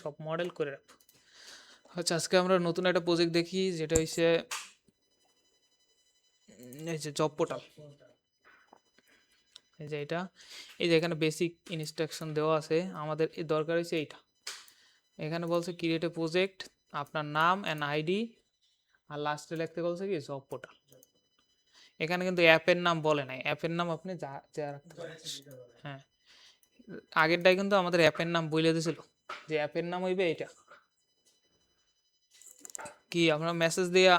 সব মডেল করে রাখবো। আচ্ছা, আজকে আমরা নতুন একটা প্রজেক্ট দেখি, যেটা হচ্ছে এই যে জব পোর্টাল। এই যে এটা, এই যে এখানে বেসিক ইনস্ট্রাকশন দেওয়া আছে। আমাদের দরকার হচ্ছে এইটা। এখানে বলছে ক্রিয়েট এ প্রজেক্ট, আপনার নাম অ্যান্ড আইডি, আর লাস্টে লিখতে বলছে কি জব পোর্টাল। এখানে কিন্তু অ্যাপের নাম বলে নাই, অ্যাপের নাম আপনি যা যা রাখতে পারেন। হ্যাঁ, আগেরটাই কিন্তু আমাদের অ্যাপের নাম বলে দিয়েছিল, যে অ্যাপের নাম হইবে এটা। কি আমরা মেসেজ দিয়া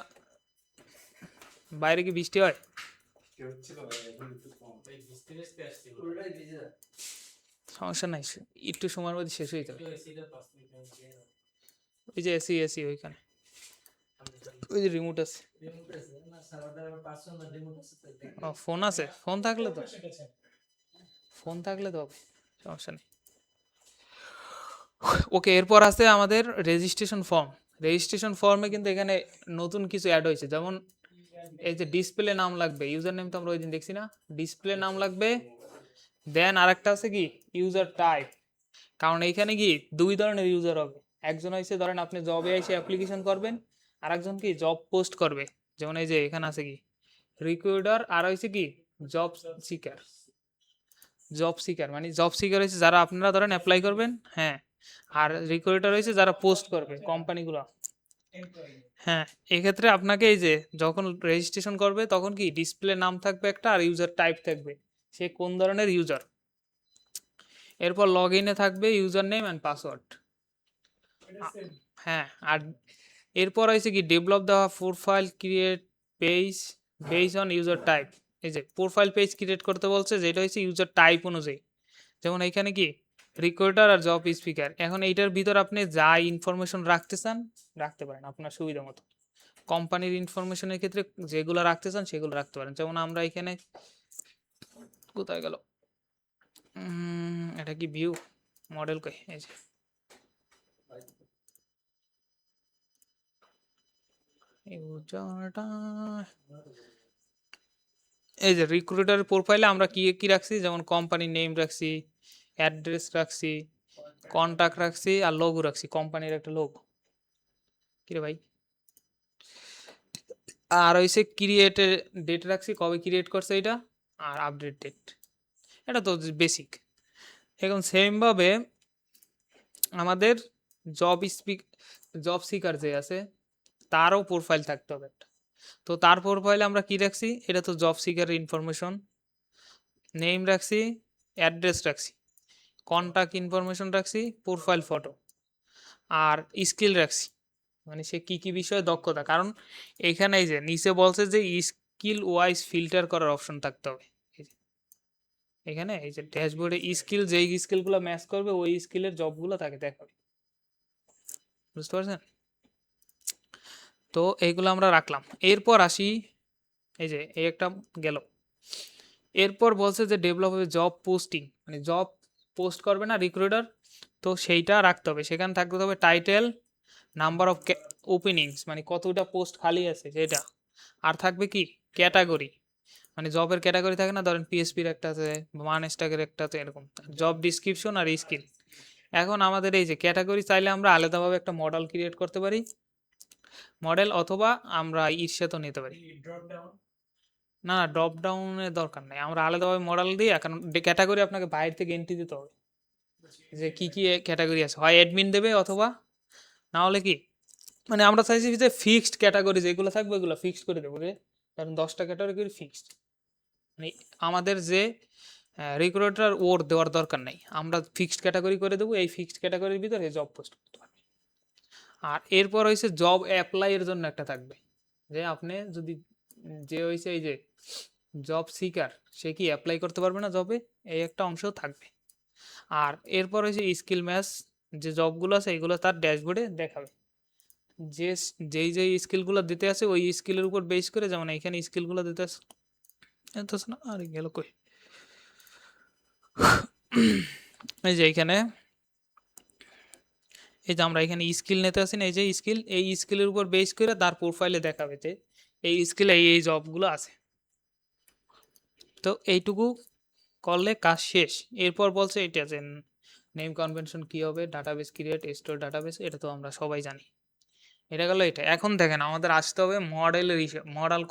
বাইরে কি বৃষ্টি হয়? সমস্যা নাই, একটু সময়ের মধ্যে শেষ হয়ে যাবে। ওই যে এসি এসি ওইখানে, ওই যে রিমোট আছে। ফোন আছে, ফোন থাকলে তো হবে, সমস্যা নেই। ওকে, এরপর আছে আমাদের রেজিস্ট্রেশন ফর্ম। রেজিস্ট্রেশন ফর্মে কিন্তু এখানে নতুন কিছু অ্যাড হয়েছে, যেমন এই যে ডিসপ্লে নাম লাগবে, ইউজার নেম তো আমরা ওই দিন দেখছি না, ডিসপ্লে নাম লাগবে। দেন আরেকটা আছে কি ইউজার টাইপ, কারণ এইখানে কি দুই ধরনের ইউজার হবে। একজন হয়েছে ধরেন আপনি জবে এসে অ্যাপ্লিকেশন করবেন, আর একজন কি জব পোস্ট করবে, যেমন এই যে এখানে আছে কি রিক্রুটার, আর হয়েছে কি জব সিকার। জব সিকার মানে জব সিকার হয়েছে যারা আপনারা ধরেন অ্যাপ্লাই করবেন, হ্যাঁ, আর রিক্রুটার হয়েছে যারা পোস্ট করবে কোম্পানিগুলো। হ্যাঁ, এক্ষেত্রে আপনাকে এই যে যখন রেজিস্ট্রেশন করবে তখন কি ডিসপ্লে নাম থাকবে একটা, আর ইউজার টাইপ থাকবে, সে কোন ধরনের ইউজার। এরপর লগ ইনে থাকবে ইউজার নেম অ্যান্ড পাসওয়ার্ড। হ্যাঁ, আর এরপর হয়েছে কি develop the profile create page base on user type. এই যে প্রোফাইল পেজ ক্রিয়েট করতে বলছে, যেটা হচ্ছে ইউজার টাইপ অনুযায়ী। যেমন এইখানে কি রিক্রুটার আর জব স্পিকার, এখন এইটার ভিতর আপনি যা ইনফরমেশন রাখতে চান রাখতে পারেন আপনার সুবিধা মতো। কোম্পানির ইনফরমেশনের ক্ষেত্রে যেগুলো রাখতে চান সেগুলো রাখতে পারেন। যেমন আমরা এখানে কোথায় গেল, এটা কি ভিউ মডেল কই, এই যে এই যে রিক্রুটার প্রোফাইলে আমরা কি কি রাখছি, যেমন কোম্পানির নেম রাখছি, অ্যাড্রেস রাখছি, কন্টাক্ট রাখছি, আর লোগো রাখছি, কোম্পানির একটা লোগো। কিরে ভাই, আর হইছে ক্রিয়েটের ডেট রাখছি, কবে ক্রিয়েট করছে এটা, আর আপডেট ডেট। এটা তো বেসিক। এখন সেম ভাবে আমাদের জব সিকার যে আছে তারও প্রোফাইল থাকতে হবে একটা। তো তার প্রোফাইলে আমরা কি রাখছি, এটা তো জব সিকারের ইনফরমেশন, নেম রাখছি, অ্যাড্রেস রাখছি, কন্টাক্ট ইনফরমেশন রাখছি, প্রোফাইল ফটো, আর স্কিল রাখছি, মানে সে কি কি বিষয়ে দক্ষতা। কারণ এখানে এই যে নিচে বলছে যে স্কিল ওয়াইজ ফিল্টার করার অপশন থাকতে হবে। এখানে এই যে ড্যাশবোর্ডে স্কিল, যেই স্কিলগুলো ম্যাচ করবে ওই স্কিলের জবগুলো তাকে দেখাবে, বুঝতে পারছেন? তো এইগুলো আমরা রাখলাম। এরপর আসি, এই যে এই একটা গেল। এরপর বলছে যে ডেভেলপ হবে জব পোস্টিং, মানে জব পোস্ট করবে না রিক্রুটার, তো সেইটা রাখতে হবে। সেখানে থাকতে হবে টাইটেল, নাম্বার অফ ওপেনিংস, মানে কতটা পোস্ট খালি আছে সেটা, আর থাকবে কি ক্যাটাগরি, মানে জবের ক্যাটাগরি থাকে না, ধরেন পিএসপির একটা আছে, ওয়ান স্ট্যাকের একটা আছে, এরকম জব ডিসক্রিপশন আর স্কিল। এখন আমাদের এই যে ক্যাটাগরি চাইলে আমরা আলাদাভাবে একটা মডেল ক্রিয়েট করতে পারি, মডেল, অথবা আমরা ঈর্ষাতেও নিতে পারি। না না, ড্রপ ডাউনের দরকার নেই, আমরা আলাদাভাবে মডেল দিই। এখন ক্যাটাগরি আপনাকে বাইরে থেকে এন্ট্রি দিতে হবে, যে কি কি ক্যাটাগরি আছে, হয় অ্যাডমিন দেবে, অথবা না হলে কি, মানে আমরা চাইছি যে ফিক্সড ক্যাটাগরি যেগুলো থাকবে ওগুলো ফিক্সড করে দেবো, কারণ 10টা ক্যাটাগরি ফিক্সড, মানে আমাদের যে রিক্রুটার ওর দেওয়ার দরকার নেই, আমরা ফিক্সড ক্যাটাগরি করে দেবো, এই ফিক্সড ক্যাটাগরির ভিতরে জব পোস্ট করতে পারবে। আর এরপর হয়েছে জব অ্যাপ্লাই এর জন্য একটা থাকবে, যে আপনি যদি যে হয়েছে এই যে জব সিকার, সে কি অ্যাপ্লাই করতে পারবে না জবে, এই একটা অংশ থাকবে। আর এরপর হয়েছে স্কিল ম্যাচ, যে জবগুলো আছে এগুলো তার ড্যাশবোর্ডে দেখাবে, যে যেই স্কিলগুলো দিতে আছে ওই স্কিলের উপর বেস করে, যেমন এখানে স্কিলগুলো দিতে আছে না, আর গেল কই, এই যে এখানে, এই যে আমরা এখানে স্কিল নিতে আসি না, এই যে স্কিল, এই স্কিলের উপর বেস করে তার প্রোফাইলে দেখাবে যে এই স্কিলে এই জবগুলো আছে। তো এইটুকু করলে কাজ শেষ। এরপর বলছে এটা যে নেম কনভেনশন কি হবে, ডাটাবেস ক্রিয়েট, স্টোর ডাটাবেস, এটা তো আমরা সবাই জানি। এটা গেল এটা। এখন দেখেন আমাদের আসতে হবে মডেলের হিসাব, মডেল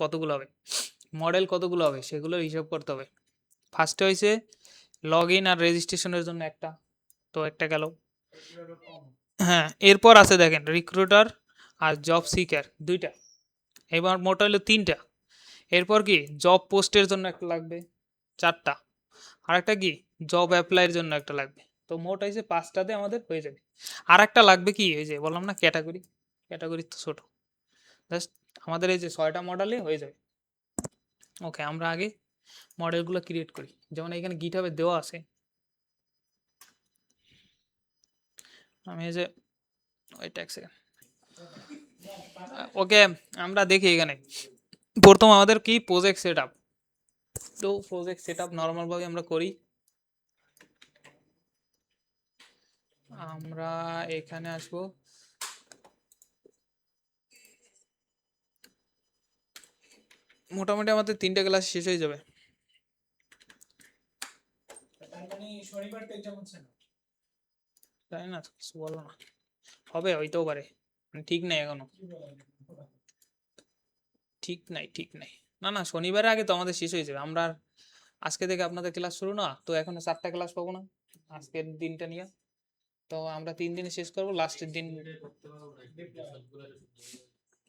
কতগুলো হবে সেগুলোর হিসাব করতে হবে। ফার্স্টে হয়েছে লগ ইন আর রেজিস্ট্রেশনের জন্য একটা, তো একটা গেল। হ্যাঁ, এরপর আছে দেখেন রিক্রুটার আর জব সিকার দুইটা, এবার মোট হলো তিনটা। এরপর কি জব পোস্টের জন্য একটা লাগবে, চারটা। আর একটা কি জব অ্যাপ্লাইয়ের জন্য একটা লাগবে। তো মোট হয়েছে পাঁচটাতে আমাদের হয়ে যাবে। আর একটা লাগবে কি, এই যে বললাম না ক্যাটাগরি, ক্যাটাগরি তো ছোট, জাস্ট আমাদের এই যে 6টা মডেলে হয়ে যাবে। ওকে, আমরা আগে মডেলগুলো ক্রিয়েট করি, যেমন এখানে গিটহাবে দেওয়া আছে। আমি এই যে ওইটা এক সেকেন্ড। ওকে, আমরা দেখি এখানে প্রথম আমাদের কি প্রজেক্ট সেট আপ। তো প্রজেক্ট সেট আপ নর্মালভাবে আমরা করি। আমরা এখানে আসবো, মোটামুটি আমাদের 3টে ক্লাস শেষ হয়ে যাবে। তাই না, কিছু বলো না, হবে হইতেও পারে, ঠিক নাই এখনো, ঠিক নাই। না না, শনিবারের আগে তো আমাদের শেষ হয়ে যাবে। আমরা আজকে থেকে আপনাদের ক্লাস শুরু না, তো এখনো 4টা ক্লাস পাবো না আজকের দিনটা নিয়ে। তো আমরা 3 দিনে শেষ করবো, লাস্টের দিন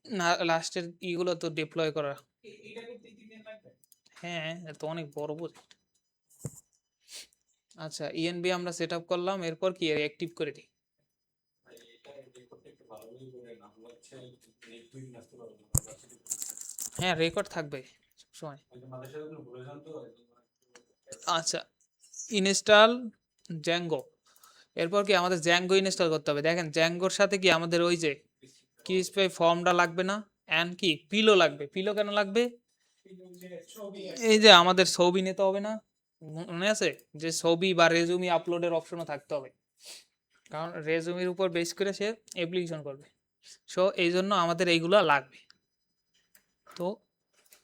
না, লাস্টের ইগুলো তো ডিপ্লয় করা। হ্যাঁ, তো অনেক বড় প্রজেক্ট। আচ্ছা, ইএনবি আমরা সেট আপ করলাম, এরপর কি অ্যাক্টিভ করে দিই। হ্যাঁ, রেকর্ড থাকবে সবসময়। আচ্ছা, ইনস্টল জ্যাঙ্গো, এরপর কি আমাদের জ্যাঙ্গো ইনস্টল করতে হবে। দেখেন জ্যাঙ্গোর সাথে কি আমাদের ওই যে ক্রিসপাই ফর্মটা লাগবে না, অ্যান্ড কি পিলো লাগবে। পিলো কেন লাগবে, এই যে আমাদের ছবি নিতে হবে না, মনে আছে যে ছবি বা রেজুমি আপলোডের অপশনও থাকতে হবে, কারণ রেজুমির উপর বেস করে সে অ্যাপ্লিকেশন করবে। সো এই জন্য আমাদের এইগুলো লাগবে। তো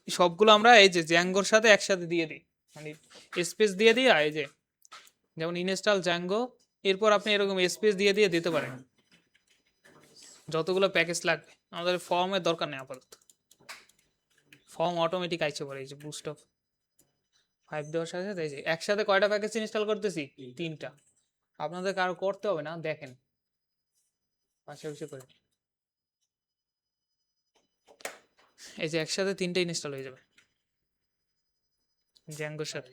সবগুলো আমরা এই যে জ্যাঙ্গোর সাথে একসাথে দিয়ে দিই, মানে স্পেস দিয়ে দিই। এই যে যেমন ইনস্টল জ্যাঙ্গো, এরপর আপনি এরকম স্পেস দিয়ে দিয়ে দিতে পারেন যতগুলো প্যাকেজ লাগবে। আমাদের ফর্মের দরকার নেই আপাতত, ফর্ম অটোমেটিক আইছে পরে। এই যে বুস্ট অফ 5 দেওয়ার সাথে সাথে এই যে একসাথে কয়টা প্যাকেজ ইনস্টল করতেছি, 3টা। আপনাদের কারো করতে হবে না, দেখেন পাশাপাশি করে। এই যে একসাথে 3টে ইনস্টল হয়ে যাবে জ্যাঙ্গোর সাথে।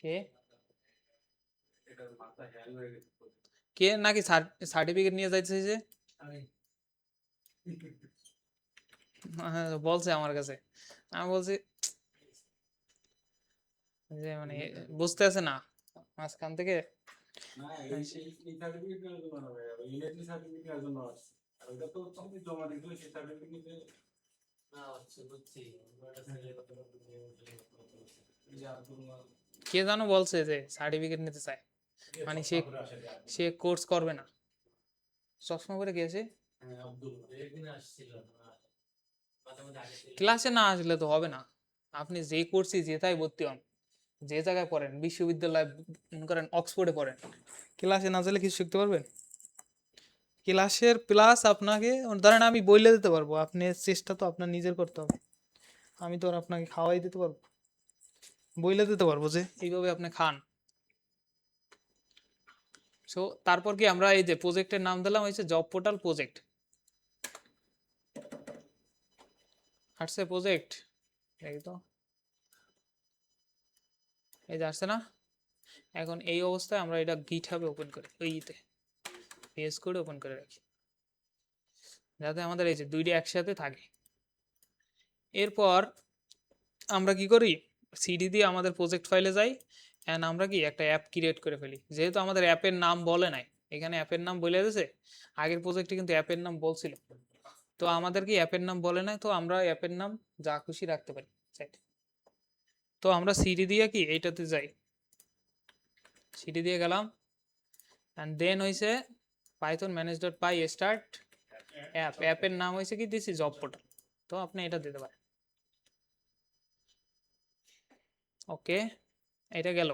কে কে নাকি সার্টিফিকেট নিয়ে যাইতেছে যে, বলছে আমার কাছে। আমি বলছি যে মানে বুঝতে আছে না মাঝখান থেকে। কে জানো বলছে যে সার্টিফিকেট নিতে চায়, মানে সে সে কোর্স করবে না। চশমা পরে গেছে, ক্লাসে না আসলে তো হবে না। আপনি যে কোর্সই যেটাই ভর্তি হন, যে জায়গায় পড়েন, বিশ্ববিদ্যালয় মনে করেন অক্সফোর্ডে পড়েন, ক্লাসে না গেলে কিছু শিখতে পারবেন। ক্লাসের প্লাস আপনাকে ধরেন আমি বইলে দিতে পারবো, আপনি চেষ্টা তো আপনার নিজের করতে হবে। আমি তো আর আপনাকে খাওয়াই দিতে পারবো, বইলে দিতে পারবো যে এইভাবে আপনি খান। সো তারপর কি আমরা এই যে প্রজেক্টের নাম দিলাম হয়েছে জব পোর্টাল প্রজেক্ট। আসছে প্রজেক্ট, এই তো এই যে আসছে না। এখন এই অবস্থায় আমরা এটা গিটহাবে ওপেন করি, ওইতে পেজ করে ওপেন করে রাখি, যাতে আমাদের এই যে দুইটা একসাথে থাকে। এরপর আমরা কি করি, সিডি দিয়ে আমাদের প্রজেক্ট ফাইলে যাই, অ্যান্ড আমরা কি একটা অ্যাপ ক্রিয়েট করে ফেলি। যেহেতু আমাদের অ্যাপের নাম বলে নাই, এখানে অ্যাপের নাম বলে দিয়েছে, আগের প্রজেক্টে কিন্তু অ্যাপের নাম বলছিল, তো আমাদের কি অ্যাপের নাম বলে নাই, তো আমরা অ্যাপের নাম যা খুশি রাখতে পারি চাইতে। তো আমরা সিডি দিয়ে কি এইটাতে যাই, সিডি দিয়ে গেলাম, অ্যান্ড দেন হয়েছে পাইথন ম্যানেজ ডট পাই স্টার্ট অ্যাপ, অ্যাপের নাম হয়েছে কি দিস জব পোর্টাল, তো আপনি এটা দিতে পারেন। ওকে, এটা গেল।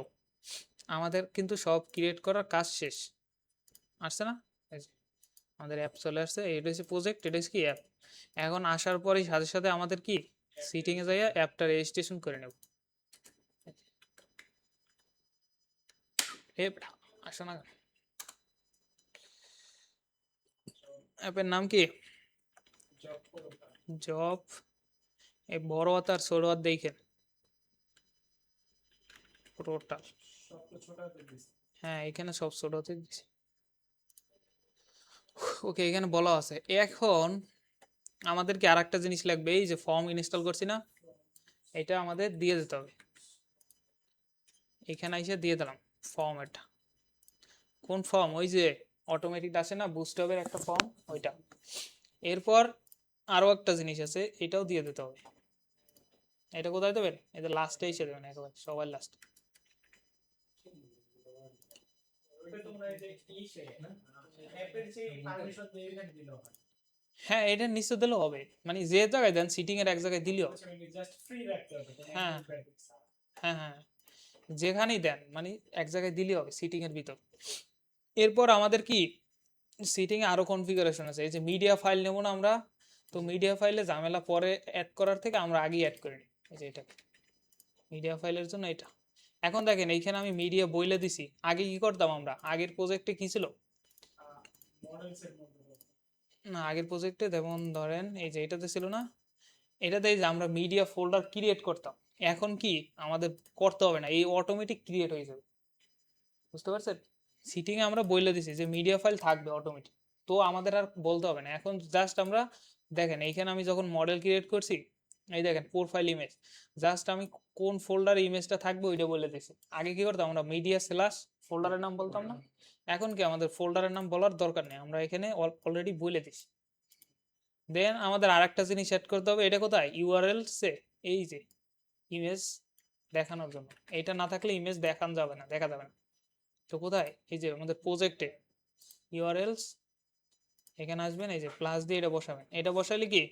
আমাদের কিন্তু সব ক্রিয়েট করার কাজ শেষ, আসছে না? এই যে আমাদের অ্যাপ চলে আসছে, এটা হচ্ছে প্রজেক্ট, এটা হচ্ছে কি অ্যাপ। এখন আসার পরেই সাথে সাথে আমাদের কি সিটিং এ যাইয়া অ্যাপটা রেজিস্ট্রেশন করে নেব। আসো না, অ্যাপের নাম কি? জব। এই বড় হাত আর ছোট হাত দেখেন, টোটাল। হ্যাঁ এখানে সব ছোট হাতে দিছি। ওকে, এখানে বলা আছে। এখন আমাদেরকে আর একটা জিনিস লাগবে, এই যে ফর্ম ইনস্টল করছি না, এটা আমাদের দিয়ে দিতে হবে। এখানে এসে দিয়ে দিলাম ফর্ম। এটা কোন ফর্ম? ওই যে অটোমেটিক আসে না বুস্টআপের একটা ফর্ম, ওইটা। এরপর আরো একটা জিনিস আছে, এটাও দিয়ে দিতে হবে। এটা কোথায় দেবেন? এটা লাস্টে এসে দেবেন, একেবারে সবার লাস্ট। হ্যাঁ এটা নিশ্চয় দিলেও হবে, মানে যে জায়গায় দেন সিটিং এর এক জায়গায় দিলেও। হ্যাঁ হ্যাঁ হ্যাঁ, যেখানেই দেন মানে এক জায়গায় দিলেই হবে সিটিং এর ভিতর। এরপর আমাদের কি সিটিং এ আরো কনফিগারেশন আছে। এই যে মিডিয়া ফাইল নেব না আমরা, তো মিডিয়া ফাইলে ঝামেলা পরে অ্যাড করার থেকে আমরা আগেই অ্যাড করে নিই। এই যে এটা মিডিয়া ফাইলের জন্য এটা। এখন দেখেন এইখানে আমি মিডিয়া বইলে দিছি। আগে কি করতাম আমরা? আগের প্রজেক্টে কি ছিল না, আগের প্রজেক্টে যেমন ধরেন এই যে এটাতে ছিল না, এটাতে এই যে আমরা মিডিয়া ফোল্ডার ক্রিয়েট করতাম। এখন কি আমাদের করতে হবে না, এই অটোমেটিক ক্রিয়েট হয়ে যাবে। বুঝতে পারছেন? সিটিং এ আমরা বলে দিছি যে মিডিয়া ফাইল থাকবে অটোমেটিক, তো আমাদের আর বলতে হবে না। এখন জাস্ট আমরা দেখেন এইখানে আমি যখন মডেল ক্রিয়েট করছি, এই দেখেন প্রোফাইল ইমেজ, জাস্ট আমি কোন ফোল্ডারে ইমেজটা থাকবে ওইটা বলে দিছি। আগে কি করতাম আমরা? মিডিয়া স্ল্যাশ ফোল্ডারের নাম বলতাম না। এখন কি আমাদের ফোল্ডারের নাম বলার দরকার নেই, আমরা এখানে অলরেডি বলে দিছি। দেন আমাদের আরেকটা জিনিস সেট করতে হবে, এটা কোথায়? ইউআরএল সে, এই যে ইমেজ দেখানোর জন্য। এটা না থাকলে ইমেজ দেখানো যাবে না, দেখা যাবে না। তো কোথায়? এই যে আমাদের প্রজেক্টে ইউআরএলস, এখানে আসবেন, এই যে প্লাস দিয়ে এটা বসাবেন। এটা বসাইলে কি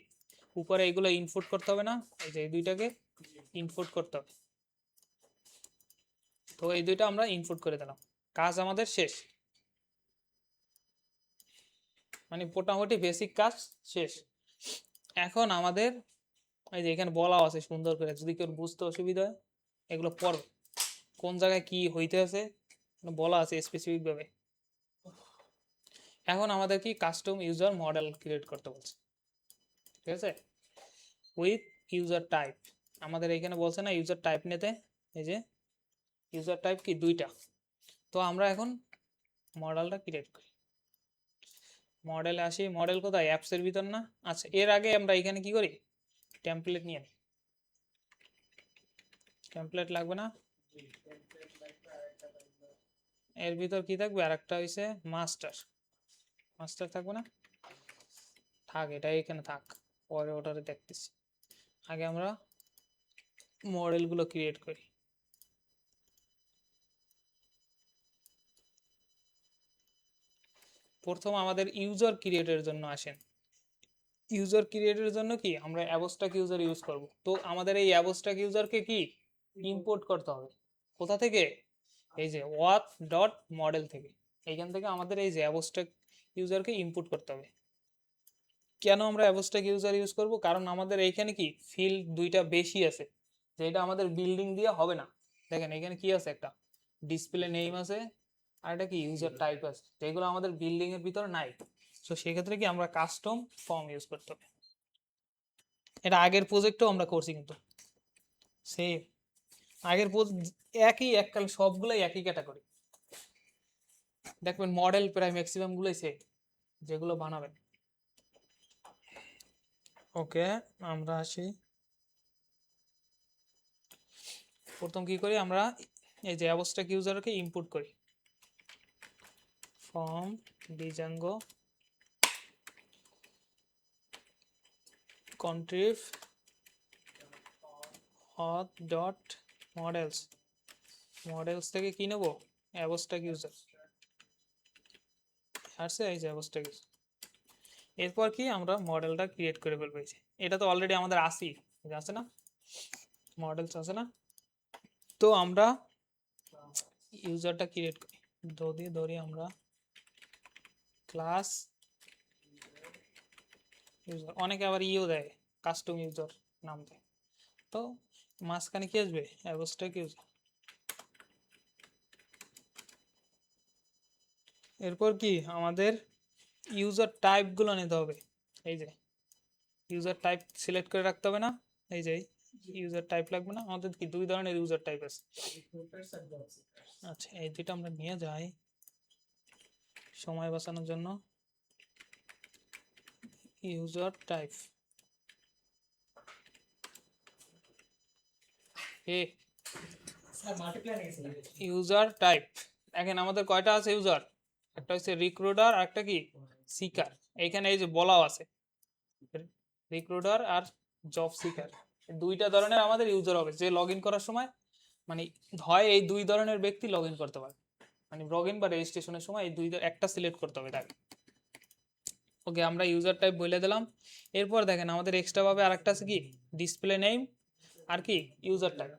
উপরে এইগুলো ইনপুট করতে হবে না, এই যে এই দুইটাকে ইনপুট করতে হবে। তো এই দুইটা আমরা ইনপুট করে দিলাম, কাজ আমাদের শেষ। মানে মোটামুটি বেসিক কাজ শেষ। এখন আমাদের এই যে এখানে বলা আছে সুন্দর করে, যদি কেউ বুঝতে অসুবিধা হয় এগুলো পড়ো, কোন জায়গায় কি হইতে আছে বলা আছে স্পেসিফিক ভাবে। এখন আমাদের কি কাস্টম ইউজার মডেল ক্রিয়েট করতে বলছে, ঠিক আছে, উইথ ইউজার টাইপ। আমাদের এখানে বলছে না ইউজার টাইপ নিতে, এই যে ইউজার টাইপ কি দুইটা। তো আমরা এখন মডেলটা ক্রিয়েট করি, মডেলে আসি। মডেল কোথায়? অ্যাপস এর ভিতর না? আচ্ছা, এর আগে আমরা এখানে কি করি? টেমপ্লেট নিয়ে নিই। টেমপ্লেট লাগবে না, এর ভিতর কি থাকবে? আর একটা হইছে মাস্টার। মাস্টার থাকবে না? থাক, এটা এখানে থাক, পরে ওটারে দেখতেছি। আগে আমরা মডেলগুলো ক্রিয়েট করি। প্রথম আমাদের ইউজার ক্রিয়েটের জন্য আসেন। ইউজার ক্রিয়েটের জন্য কি আমরা অ্যাবস্ট্রাক্ট ইউজার ইউজ করব। তো আমাদের এই অ্যাবস্ট্রাক্ট ইউজারকে কি ইম্পোর্ট করতে হবে। কোথা থেকে? এই যে ওয়াথ ডট মডেল থেকে। এইখান থেকে আমাদের এই যে অ্যাবস্ট্রাক্ট ইউজারকে ইম্পোর্ট করতে হবে। কেন আমরা অ্যাবস্ট্রাক্ট ইউজার ইউজ করব? কারণ আমাদের এইখানে কি ফিল্ড দুইটা বেশি আছে, যেটা আমাদের বিল্ডিং দিয়ে হবে না। দেখেন এখানে কি আছে, একটা ডিসপ্লে নেম আছে, আর এটা কি ইউজার টাইপ আছে, যেগুলো আমাদের বিল্ডিং এর ভিতর নাই। তো সেক্ষেত্রে কি আমরা কাস্টম ফর্ম ইউজ করতে হবে। এটা আগের প্রজেক্টও আমরা করছি কিন্তু সেম। আগের একই এককাল সবগুলাই একই ক্যাটাগরি। দেখবেন মডেল প্রায় ম্যাক্সিমাম গুলোই সেম যেগুলো বানাবেন। ওকে, আমরা আসি। প্রথম কি করি আমরা? এই যে অ্যাবস্ট্রাক্ট ইউজারকে ইনপুট করি, ফর্ম ডিজাঙ্গো কন্ট্রিভ অথ ডট মডেলস। মডেলস থেকে কি নেব? অ্যাবস্ট্রাক্ট ইউজার আসছে, এই যে অ্যাবস্ট্রাক্ট ইউজার। এরপর কি আমরা মডেলটা ক্রিয়েট করে ফেলবো। এই যে এটা তো অলরেডি আমাদের আছে না, মডেলস আছে না? তো আমরা ইউজারটা ক্রিয়েট করি, যদি ধরি আমরা ক্লাস ইউজার, অনেকে আবার ইও দেয়, কাস্টম ইউজার নাম দেয়। তো মাঝখানে কি আসবে, অ্যাবস্ট্রাক্ট ইউজার। এরপর কি আমাদের ইউজার টাইপগুলো নিতে হবে। এই যে ইউজার টাইপ সিলেক্ট করে রাখতে হবে না, এই যে ইউজার টাইপ লাগবে না, আমাদের কি দুই ধরনের ইউজার টাইপ আছে। আচ্ছা এই দুইটা আমরা নিয়ে যাই সময় বাঁচানোর জন্য। ইউজার টাইপ ইউজার টাইপ, দেখেন আমাদের কয়টা আছে ইউজার, একটা হচ্ছে রিক্রুটার আর একটা কি সিকার। এইখানে এই যে বলাও আছে রিক্রুটার আর জব সিকার, দুইটা ধরনের আমাদের ইউজার হবে যে লগ ইন করার সময়, মানে হয় এই দুই ধরনের ব্যক্তি লগ ইন করতে পারে, মানে লগ ইন বা রেজিস্ট্রেশনের সময় এই দুই একটা সিলেক্ট করতে হবে তাকে। ওকে আমরা ইউজার টাইপ বলে দিলাম। এরপর দেখেন আমাদের এক্সট্রা ভাবে আরেকটা আছে কি ডিসপ্লে নেম আর কি ইউজার টাইপ।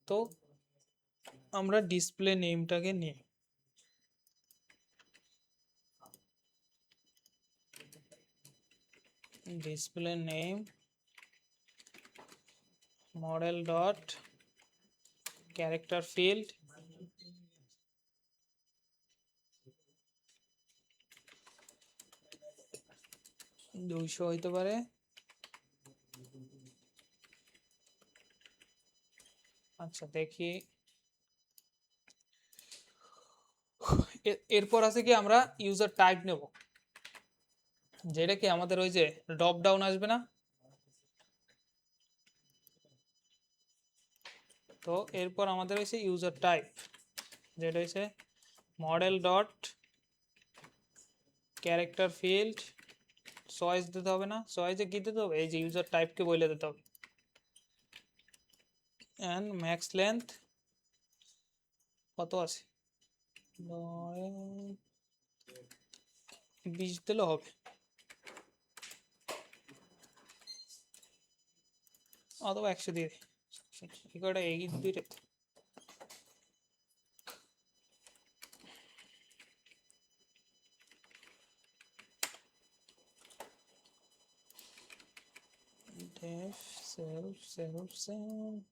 তো আমরা ডিসপ্লে নেমটাকে নিই, display name model dot character field দুইশো হইতে পারে, আচ্ছা দেখি। এরপর আছে কি আমরা ইউজার টাইপ নেব, যেটা কি আমাদের ওই যে ড্রপ ডাউন আসবে না, তো এরপর আমাদের হয়েছে ইউজার টাইপ, যেটা হয়েছে model dot character field choice দিতে হবে না, চয়েসে কি দিতে হবে, এই যে ইউজার টাইপকে বলে দিতে হবে, এন্ড ম্যাক্স লেন্থ কত আছে 20 দিলে হবে, অথবা 100 দিয়ে দিই, কটা এগিয়ে দুইটা। def self self self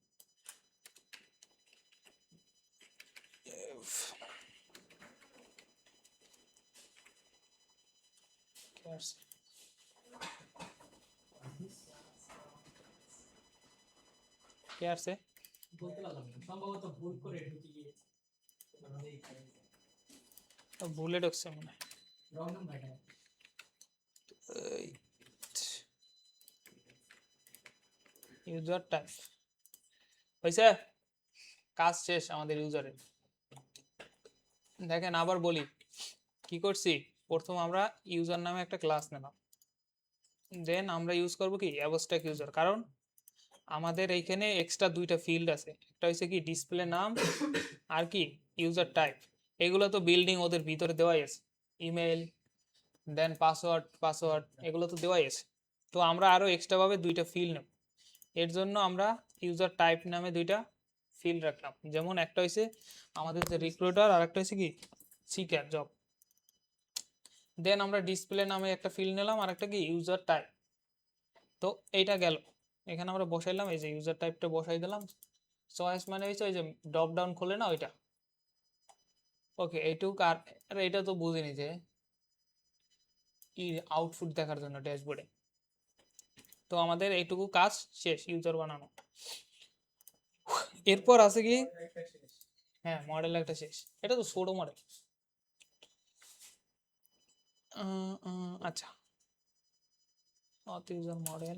def কি আছে, কি আছে বলতে পারলাম না, সম্ভবত ভুল করে ঢুকে গিয়েছে, ভুলে ঢুকছে মনে হয়। রং নাম্বার এটা। ইউজার টাইপ হয়েছে, কাজ শেষ আমাদের ইউজারের। দেখেন আবার বলি কি করছি, প্রথম আমরা ইউজার নামে একটা ক্লাস নিলাম, দেন আমরা ইউজ করব কি অ্যাবস্ট্রাক্ট ইউজার, কারণ আমাদের এইখানে এক্সট্রা দুইটা ফিল্ড আছে, একটা হচ্ছে কি ডিসপ্লে নাম আর কি ইউজার টাইপ, এগুলো তো বিল্ডিং ওদের ভিতরে দেওয়াই আছে, ইমেল দেন পাসওয়ার্ড এগুলো তো দেওয়াই আছে। তো আমরা আরো এক্সট্রা ভাবে দুইটা ফিল্ড নেব, এর জন্য আমরা ইউজার টাইপ নামে দুইটা ফিল্ড রাখলাম, যেমন একটা হয়েছে আমাদের যে রিক্রুটার আর একটা হচ্ছে কি সিকার জব। দেন আমরা ডিসপ্লে নামে একটা ফিল্ড নিলাম আর একটা কি ইউজার টাইপ। তো এইটা গেল, এখানে আমরা বসাইলাম এই যে ইউজার টাইপটা বসাই দিলাম, চয়েস মানে হয়েছে ওই যে ড্রপ ডাউন খোলে না ওইটা। ওকে এইটুক, আর এটা তো বুঝিনি যে আউটপুট দেখার জন্য ড্যাশবোর্ডে। তো আমাদের এইটুকু কাজ শেষ ইউজার বানানো। এরপর আছে কি, হ্যাঁ মডেল একটা শেষ, এটা তো ছোট মডেল। আচ্ছা অথ ইউজার মডেল,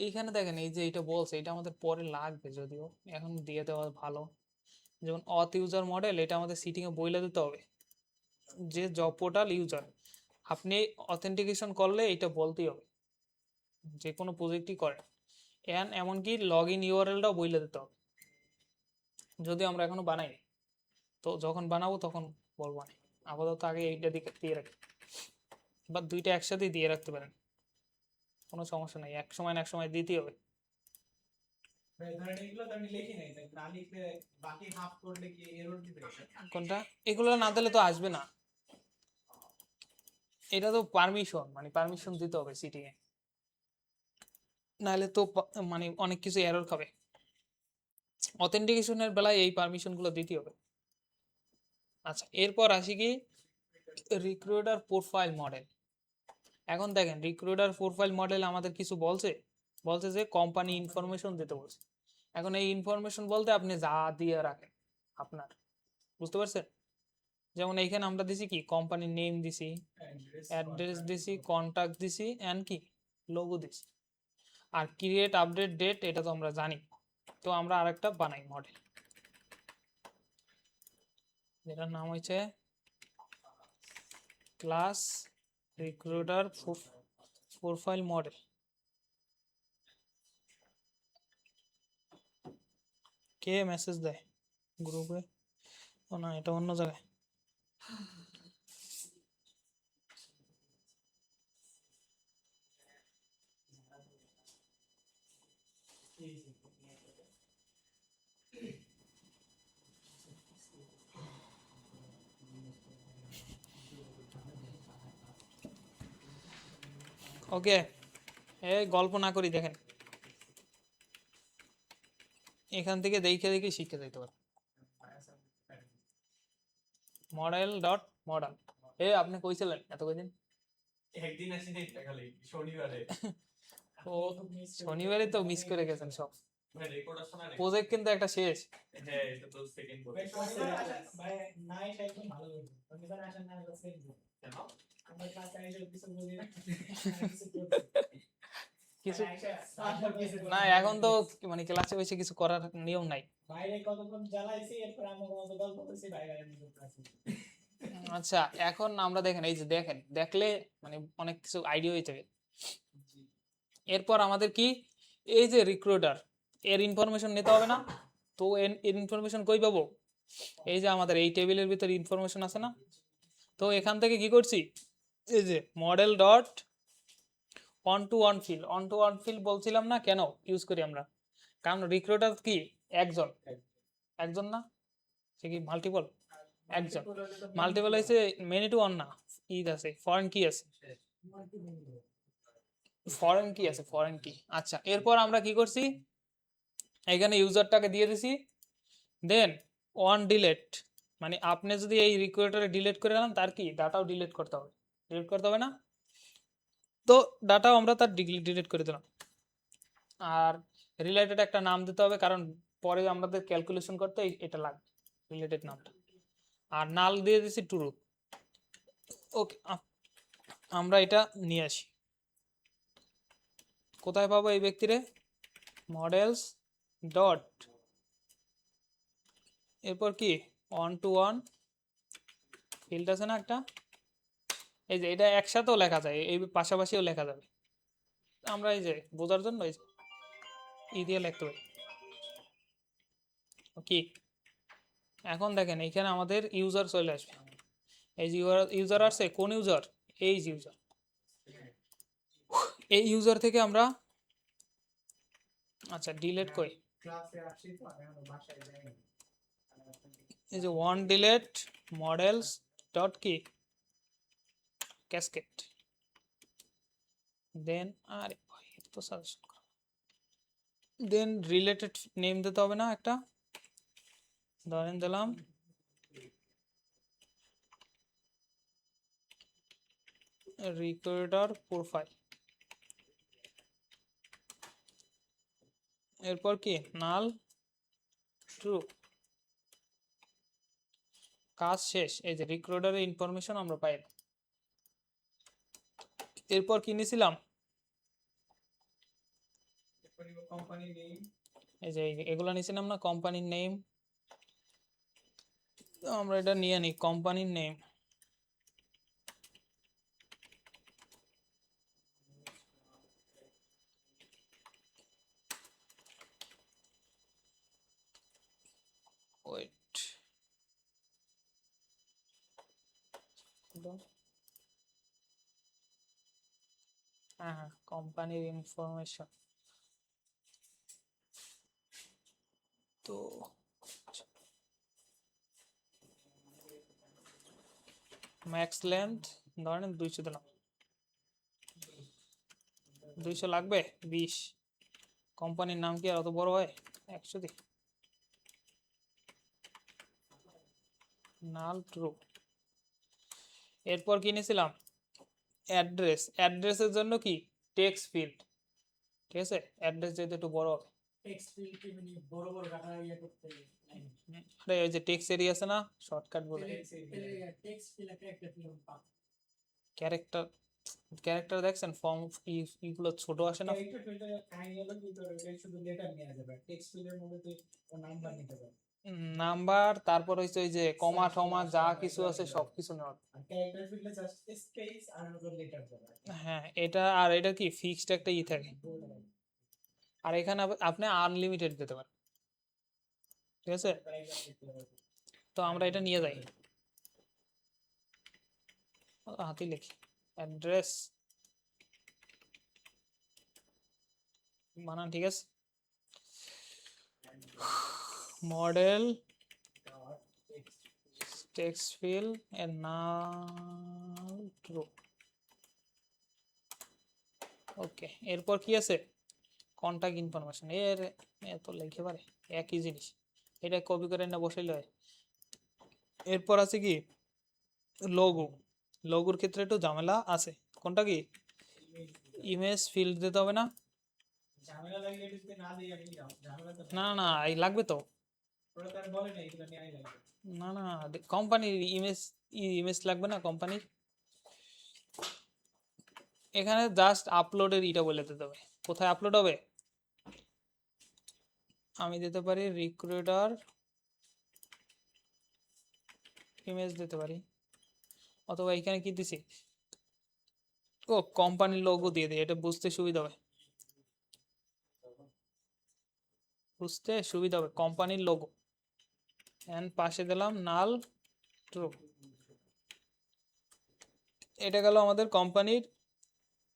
এইখানে দেখেন এই যে এটা বলছে এটা আমাদের পরে লাগবে, যদিও এখন দিয়ে দেওয়া ভালো। যেমন অথ ইউজার মডেল, এটা আমাদের সিটিং এ বইলে দিতে হবে যে জব পোর্টাল ইউজার, আপনি অথেন্টিকেশন করলে এটা বলতেই হবে যে কোনো প্রজেক্টই করেন, এমনকি লগ ইন ইউআরএলটাও বইলে দিতে হবে, যদি আমরা এখনো বানাই, তো যখন বানাবো তখন বলবো না, আপাতত আগে এইটা দিকে দিয়ে রাখি, বা দুইটা একসাথে দিয়ে রাখতে পারেন, কোনো সমস্যা নাই, এক সময় না এক সময় দিতেই হবে। ভাই ধরেন এগুলো তো আমি লিখি নাই, তাই না লিখলে বাকি হাফ করলে কি এরর দিবে? কোনটা? এগুলো না দিলে তো আসবে না, এটা তো পারমিশন, মানে পারমিশন দিতে হবে সিটিং এ, নাহলে তো মানে অনেক কিছু এরর খাবে। অথেন্টিকেশনের বেলায় এই পারমিশন গুলো দিতে হবে। আচ্ছা, এরপর আসি কি রিক্রুটার প্রোফাইল মডেল। এখন দেখেন রিক্রুটার প্রোফাইল মডেল আমাদের কিছু বলছে, বলছে যে কোম্পানি ইনফরমেশন দিতে বলছে। এখন এই ইনফরমেশন বলতে আপনি যা দিয়ে রাখেন আপনার, বুঝতে পারছেন? যেমন এইখানে আমরা দিছি কি কোম্পানির নেম দিছি, অ্যাড্রেস দিছি, কন্টাক্ট দিছি, এন্ড কি লোগো দিছি। আর ক্রিয়েট আপডেট ডেট এটা তো আমরা জানি। তো আমরা আরেকটা বানাই মডেল, যেটার নাম হচ্ছে ক্লাস রিক্রুটার প্রোফাইল মডেল। কে মেসেজ দেয় গ্রুপে? ও না, এটা অন্য জায়গায়। ওকে, এই গল্প না করি, দেখেন এখান থেকে দেখে দেখে শিখে যাইতে পারে। মডেল ডট মডেল, আপনি কইছিলেন এত কয়দিন? একদিন আসি নাই খালি শনিবারে। ও শনিবারে তো মিস করে গেছেন সব। ভাই রেকর্ড আছে না? প্রজেক্ট কিন্তু একটা শেষ। হ্যাঁ এটা তো সেকেন্ড ভাই বলে। শনিবার আসেন, ভাই না এসে একদম ভালো হইতো। শনিবার আসেন না হলে সেম দিন। কেন? আমরা ক্লাসে এসে কিছু বলি না, কিছু কিছু করছি। না, এখন তো মানে ক্লাসে বসে কিছু করার নিয়ম নাই। বাইরে কতক্ষণ জ্বালাইছি, এরপর আমরা কত গল্প করছি, বাইরে নিজের ক্লাসে। আচ্ছা, এখন আমরা দেখেন, এই যে দেখেন, দেখলে মানে অনেক কিছু আইডিয়া হয়ে যাবে। এরপর আমাদের কি, এই যে রিক্রুটার, এর ইনফরমেশন নিতে হবে না? তো এর ইনফরমেশন কই পাবো? এই যে আমাদের এই টেবিলের ভিতরে ইনফরমেশন আছে না? তো এখান থেকে কি করছি, এই যে model dot one to one field, one to one field বলছিলাম না কেন ইউজ করি আমরা? কারণ রিক্রুটার কি একজন, একজন না, সে কি মাল্টিপল? একজন। মাল্টিপল হয়েছে মেনি টু ওয়ান না, ই আছে ফরেন কি আছে, ফরেন কি আছে, ফরেন কি। আচ্ছা, এরপর আমরা কি করছি, এখানে ইউজারটাকে দিয়ে দিছি, দেন অন ডিলেট, মানে আপনি যদি এই রিক্রুটারে ডিলিট করে দেন, তার কি ডাটাও ডিলিট করতে হবে, ডিলিট করতে হবে না? তো ডাটাও আমরা তার ডিলিট করে দিলাম। আর রিলেটেড একটা নাম দিতে হবে, কারণ পরে আমাদের ক্যালকুলেশন করতে এটা লাগবে, রিলেটেড নামটা। আর নাল দিয়ে দিছি ট্রু। ওকে, আমরা এটা নিয়ে আসি, কোথায় পাবো এই ব্যক্তিরে? মডেলস ডট, এরপর কি ওয়ান টু ওয়ান ফিল্ড আছে না একটা, এই যে এটা একসাথেও লেখা যায়, এই পাশাপাশিও লেখা যাবে। আমরা এই যে বোঝার জন্য এই যে ই দিয়ে লিখতে পারি। কি এখন দেখেন এইখানে আমাদের ইউজার চলে আসবে, এই যে ইউজার আসছে, কোন ইউজার? এই যে ইউজার, এই ইউজার থেকে আমরা, আচ্ছা ডিলিট কই, ক্লাসে আসি তো আমি আমার বাসায় যাই। এই যে ওয়ান ডিলিট মডেলস ডট কি ক্যাসকেড, দেন আরে ভাই এটা তো সাজেশন, দেন রিলেটেড নেম দিতে হবে না একটা, ধরেন দিলাম রিক্রুটার প্রোফাইল। এরপর কি নাল ট্রু, কাজ শেষ। এই যে রিক্রুটারের ইনফরমেশন আমরা পাই। এরপর কি নিয়েছিলাম, কোম্পানি নেই, এই যে এগুলো নিয়েছিলাম না, কোম্পানির নেম। আমরা এটা নিয়ে নিই, কোম্পানির নেম, ওয়েট, হ্যাঁ হ্যাঁ, কোম্পানির ইনফরমেশন, তো ম্যাক্স লেন্থ ধরেন 200 দিলাম, 200 লাগবে 20। কোম্পানির নাম কি আর অত বড় হয়, 100 দি। নাল ট্রু। এরপর কি নিয়েছিলাম, অ্যাড্রেস। অ্যাড্রেসের জন্য কি টেক্সট ফিল্ড, ঠিক আছে, অ্যাড্রেস যেহেতু একটু বড় হবে। টেক্সট ফিল্ড কি মানে বড় বড় ডাটা ইয়ে করতে আরে ওই যে টেক্সট এরিয়া আছে না, শর্টকাট বলে টেক্সট ফিল্ড একটা ফিল্ড পাব ক্যারেক্টার। ক্যারেক্টার দেখছেন ফর্ম ইগুলো ছোট আসে না, ক্যারেক্টার ফিল্ডে কাহিনী হলো কি তোর ওটা শুধু লেটার নেওয়া যাবে টেক্সট ফিল্ডের মধ্যে তুই নাম্বার নিতে পারবি নাম্বার, তারপর হচ্ছে ওই যে কমা টমা যা কিছু আছে সবকিছু নেওয়া। আর ক্যারেক্টার ফিল্ডে জাস্ট স্পেস আর হলো লেটার যাবে হ্যাঁ এটা, আর এটা কি ফিক্সড একটা ই থাকে। আর এখানে আপনি আনলিমিটেড দিতে পারেন, ঠিক আছে। তো আমরা এটা নিয়ে যাই, হাতে লিখি অ্যাড্রেস, বানান ঠিক আছে। মডেল টেক্সট ফিল্ড এর নাম ট্রু। ওকে, এরপর কি আছে, কন্টাক্ট ইনফরমেশন। এর এত লিখে পারে, একই জিনিস, এটা কপি করে না বসাইলে হয়। এরপর আছে কি লোগো। লোগোর ক্ষেত্রে একটু ঝামেলা আছে, কোনটা কি ইমেজ ফিল্ড দিতে হবে না, ঝামেলা লাগলে এটা যদি না দিই আমি ঝামেলা তো না না এই লাগবে তো, ওরা তার বলে না এগুলো নিয়ে লাগবে না না কোম্পানির ইমেজ, ইমেজ লাগবে না কোম্পানির। এখানে জাস্ট আপলোডের ইটা বলে দিতে হবে, কোথায় আপলোড হবে। আমি দিতে পারি রিক্রুটার ইমেজ দিতে পারি, অথবা এখানে কি দিছি, ও কোম্পানির লোগো দিয়ে দিই, এটা বুঝতে সুবিধা হবে, বুঝতে সুবিধা হবে কোম্পানির লোগো। এন্ড পাশে দিলাম নাল ট্রু। এটা গেল আমাদের কোম্পানির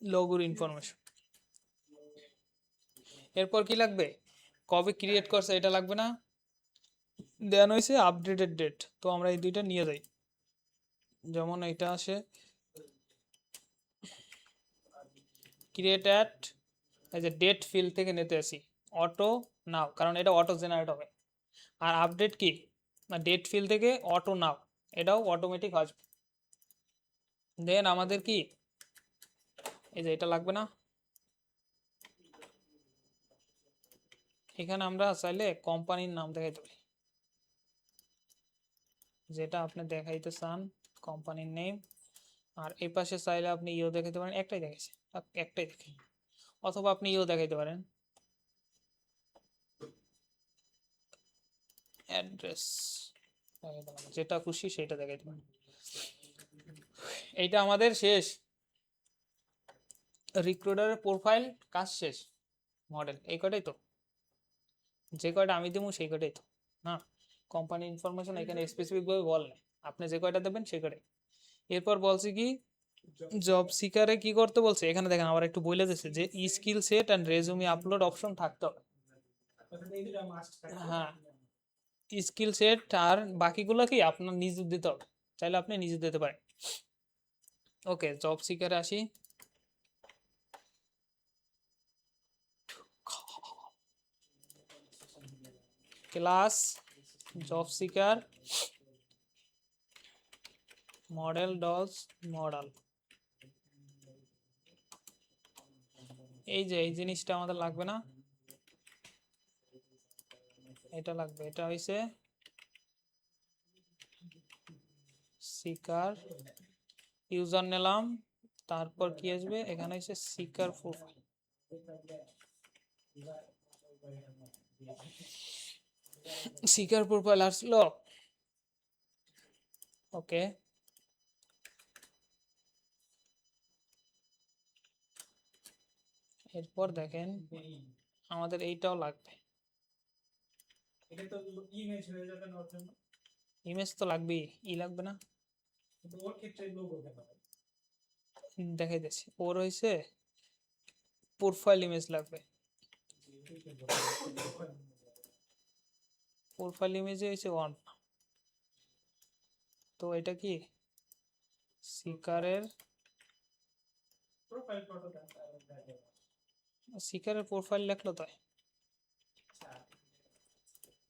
লোগোর ইনফরমেশন। এরপর কি লাগবে, কবে ক্রিয়েট করছে এটা লাগবে না, দেন হয়েছে আপডেটেড ডেট। তো আমরা এই দুইটা নিয়ে যাই, যেমন এটা আসে ক্রিয়েট অ্যাট, এই যে ডেট ফিল্ড থেকে নিতে আসি অটো নাও, কারণ এটা অটো জেনারেট হবে। আর আপডেট কি না, ডেট ফিল্ড থেকে অটো নাও, এটাও অটোমেটিক আসবে। দেন আমাদের কি এই যে এটা লাগবে না, এখানে আমরা চাইলে কোম্পানির নাম দেখাইতে পারি, যেটা আপনি দেখাইতে চান কোম্পানির নেম। আর এই পাশে চাইলে আপনি ইও দেখাইতে পারেন, একটাই দেখাইছে, একটাই দেখে, অথবা আপনি ইও দেখাইতে পারেন অ্যাড্রেস, যেটা খুশি সেটা দেখাইতে পারেন। এইটা আমাদের শেষ, রিক্রুটারের প্রোফাইল কাজ শেষ। মডেল এই কটাই তো, যে কয়টা আমি দেবো সেই কটাই তো না, কোম্পানি ইনফরমেশন এখানে স্পেসিফিক ভাবে বল নাই, আপনি যে কয়টা দেবেন সেই কটাই। এরপর বলছি কি জব সিকারে কি করতে বলছে, এখানে দেখেন আবার একটু বলে দিচ্ছে যে skill set and resume upload option থাকতে হবে। এই দুটো মাস্ট হ্যাঁ স্কিল সেট, আর বাকিগুলো কি আপনার নিজে দিতে হবে, চাইলে আপনি নিজে দিতে পারেন। ওকে জব সিকারে আসি, class job seeker model dolls model. এই যে এই জিনিসটা আমাদের লাগবে না, এটা লাগবে, এটা হইছে সিকার ইউজার নিলাম, তারপর কি আসবে এখানে হইছে সিকার প্রোফাইল। সিকার প্রোফাইল আসলো, ওকে। এরপর দেখেন আমাদের এইটাও লাগবে, এটা তো ইমেজ হয়ে যাবে না ওর জন্য ইমেজ তো লাগবেই, ই লাগবে না, কিন্তু ওর ক্ষেত্রে লোগো দেখাতে হবে দেখাই দিচ্ছি, ওর হইছে প্রোফাইল ইমেজ লাগবে। প্রোফাইল ইমেজে হয়েছে 1। তো এটা কি সিকারের প্রোফাইল ফটো সিকারের প্রোফাইল লেখলো তাই আচ্ছা